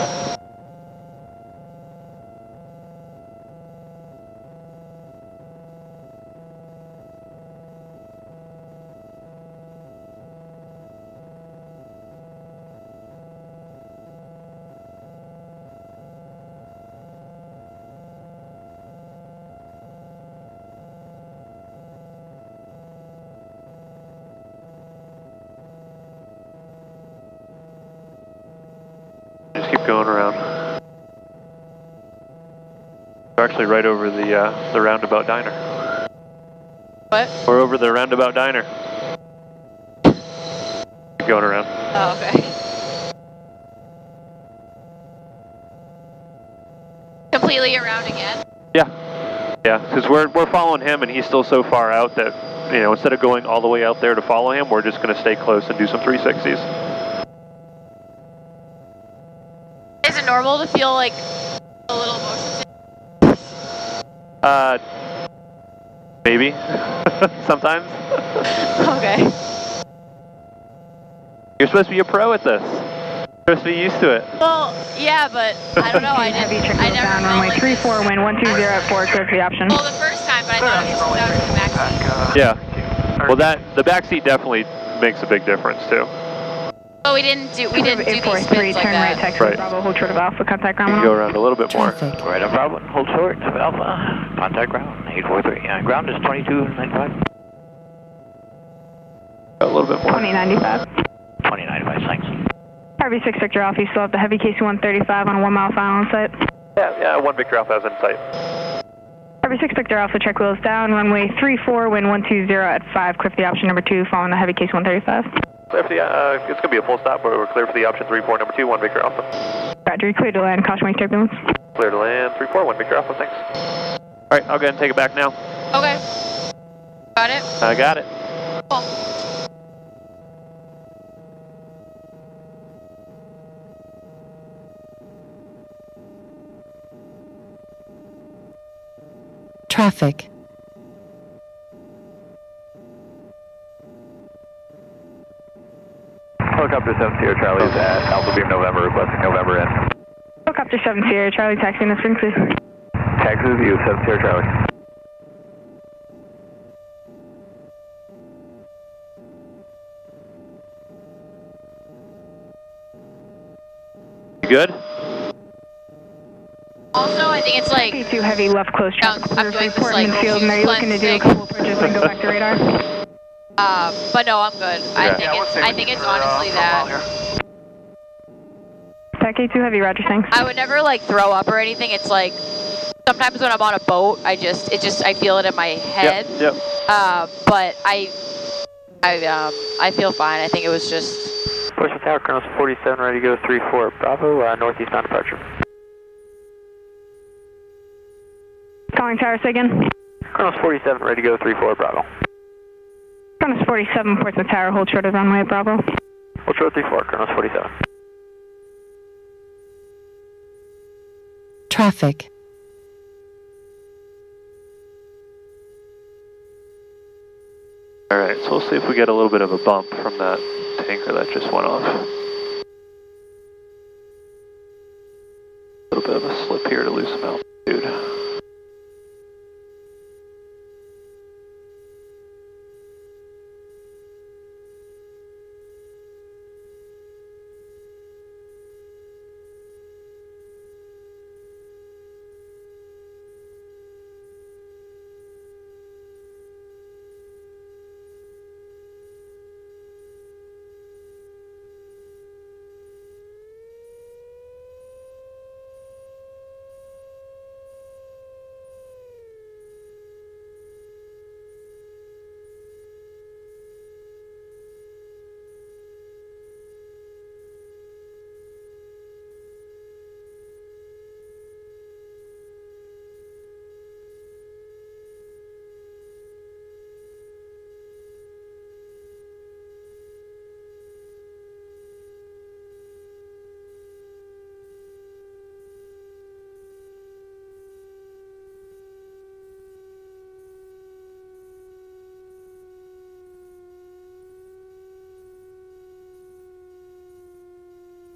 S1: Just keep going around. We're actually right over the roundabout diner.
S2: What?
S1: We're over the roundabout diner. Keep going around.
S2: Oh, okay. Completely around again?
S1: Yeah. Yeah, because we're following him and he's still so far out that, you know, instead of going all the way out there to follow him, we're just going to stay close and do some 360s.
S2: Is it normal to feel like a little motion sickness?
S1: Maybe. Sometimes.
S2: Okay.
S1: You're supposed to be a pro at this. You're supposed to be used to it.
S2: Well, yeah, but I don't know. I never
S5: down
S2: felt
S5: runway
S2: like
S5: 34, wind 120 at 4, clear for the option.
S2: Well, the first time, but I thought it was because I was in the backseat.
S1: Yeah. Well, the back seat definitely makes a big difference too.
S2: Oh, we didn't do these spins like
S5: turn
S2: that.
S5: right, taxi
S1: Right.
S5: Bravo, hold short of Alpha, contact ground.
S1: You can go around a little bit more.
S9: Traffic.
S8: Right on Bravo, hold short of Alpha, contact ground, 843. Ground is 2295.
S1: A little bit more.
S5: 2095.
S8: 2095, thanks.
S5: RV6 Victor Alpha, you still have the heavy KC-135 on a 1 mile final on site.
S1: Yeah, 1 Victor Alpha is in sight.
S5: RV6 Victor Alpha, check wheels down, runway 34, wind 120 at 5, clear for the option number 2, following the heavy KC-135.
S1: Clear for the, it's going to be a full stop, but we're clear for the option 34, number 2, 1 Victor Alpha.
S5: Roger, clear to land, caution wake turbulence.
S1: Clear to land, 34, 1 Victor Alpha, thanks. All right, I'll go ahead and take it back now.
S2: Okay. Got it?
S1: I got it.
S2: Cool.
S9: Traffic.
S7: Helicopter 7 Sierra Charlie is at Alpha Beam November, requesting November in.
S5: Helicopter 7 Sierra Charlie, taxi in the spring, please.
S7: Taxi with you, 7 Sierra Charlie.
S1: You good?
S2: Also, I think it's like,
S5: Too heavy, left close traffic,
S2: I'm doing this like
S5: field, and are you looking to do a couple approaches and go back to radar?
S2: but no, I'm good. I think it's honestly that.
S5: Pack A2 heavy, roger, thanks.
S2: I would never like throw up or anything. It's like, sometimes when I'm on a boat, I feel it in my head.
S1: Yep.
S2: But I feel fine. I think it was just.
S4: Portsmouth Tower, Colonel's 47, ready to go 34, Bravo, northeastbound departure.
S5: Calling tower, say again.
S4: Colonel's 47, ready to go 34, Bravo.
S5: Colonel's 47, Portsmouth Tower, hold short of runway, Bravo.
S4: Hold short 34, Colonel's 47.
S9: Traffic.
S1: All right, so we'll see if we get a little bit of a bump from that tanker that just went off. A little bit of a slip here to lose some altitude.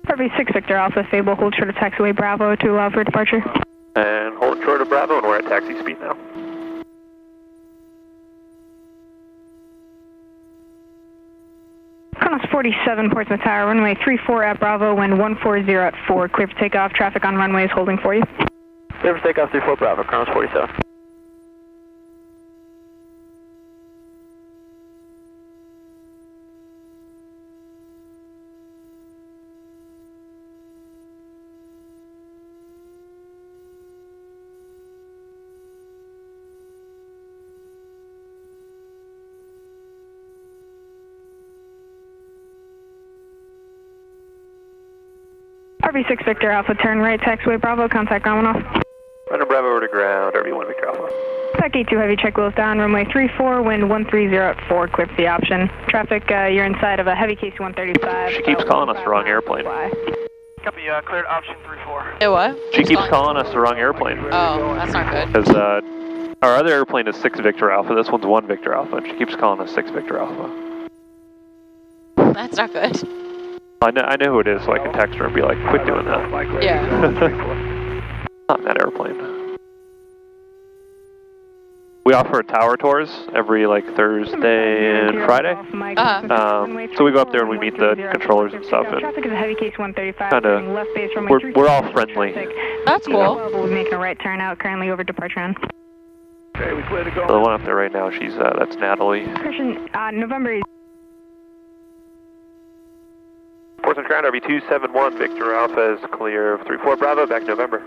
S5: RV6 Victor Alpha, stable, hold short of taxiway Bravo to allow for departure.
S1: And hold short of Bravo, and we're at taxi speed now.
S5: Colonel's 47, Portsmouth Tower, runway 34 at Bravo, wind 140 at 4, clear for takeoff, traffic on runway is holding for you.
S4: Clear for takeoff 34, Bravo, Colonel's 47.
S5: RV6 Victor Alpha, turn right, taxiway Bravo, contact ground 1 off.
S1: Running Bravo over to ground, RV1 Victor Alpha.
S5: Pack 82 heavy, check wheels down, runway 34, wind 130 at 4, clear for the option. Traffic, you're inside of a heavy KC-135.
S1: She keeps calling us the wrong airplane.
S4: Copy, cleared option 34.
S2: Hey, what?
S1: She keeps calling us the wrong airplane.
S2: Oh, that's not good.
S1: Because our other airplane is 6 Victor Alpha, this one's 1 Victor Alpha, and she keeps calling us 6 Victor Alpha.
S2: That's not good.
S1: I know who it is, so I can text her and be like, quit doing that.
S2: Yeah.
S1: Not in that airplane. We offer tower tours every like Thursday and Friday. So we go up there and we meet the controllers and stuff, and kind of we're all friendly.
S2: That's cool.
S5: We're making a right turn out, currently over departure on.
S10: Okay, we clear to go.
S1: The one up there right now, she's that's Natalie.
S5: Christian, November.
S1: Portsmouth ground, RB271, Victor Alpha is clear of 34 Bravo, back November.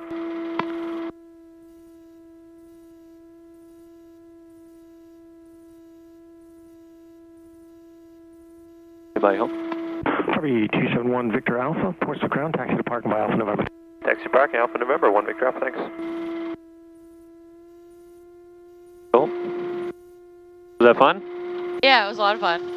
S1: Anybody home?
S11: RB271, Victor Alpha, Portsmouth ground, taxi to parking by Alpha November.
S1: Taxi parking, Alpha November, 1 Victor Alpha, thanks. Cool. Was that fun?
S2: Yeah, it was a lot of fun.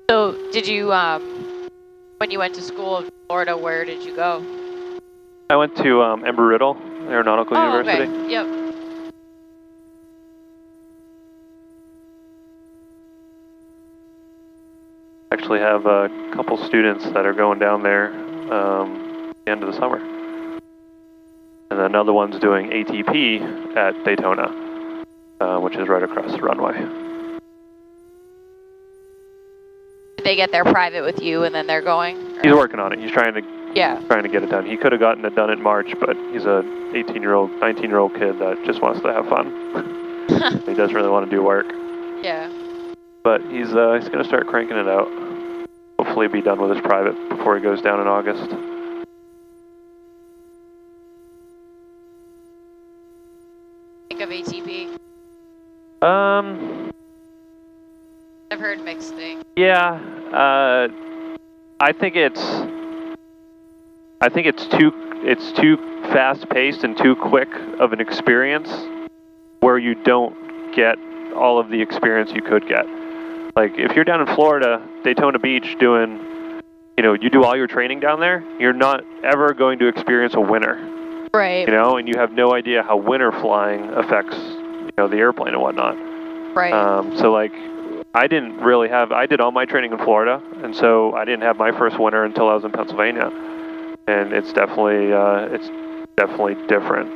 S2: So, did you, when you went to school in Florida, where did you go?
S1: I went to Embry-Riddle Aeronautical University.
S2: Okay. Yep.
S1: Actually have a couple students that are going down there at the end of the summer. And then another one's doing ATP at Daytona, which is right across the runway.
S2: Did they get there private with you and then they're going? Or?
S1: He's working on it. He's trying to
S2: get it
S1: done. He could have gotten it done in March, but he's a 19-year-old kid that just wants to have fun. He doesn't really want to do work.
S2: Yeah.
S1: But he's going to start cranking it out. Hopefully be done with his private before he goes down in August.
S2: Think of ATP? I've heard mixed things.
S1: Yeah, I think it's too fast-paced and too quick of an experience where you don't get all of the experience you could get. Like if you're down in Florida, Daytona Beach doing, you do all your training down there, you're not ever going to experience a winter.
S2: Right.
S1: And you have no idea how winter flying affects, the airplane and whatnot.
S2: Right.
S1: So like, I did all my training in Florida, and so I didn't have my first winter until I was in Pennsylvania. And it's definitely different.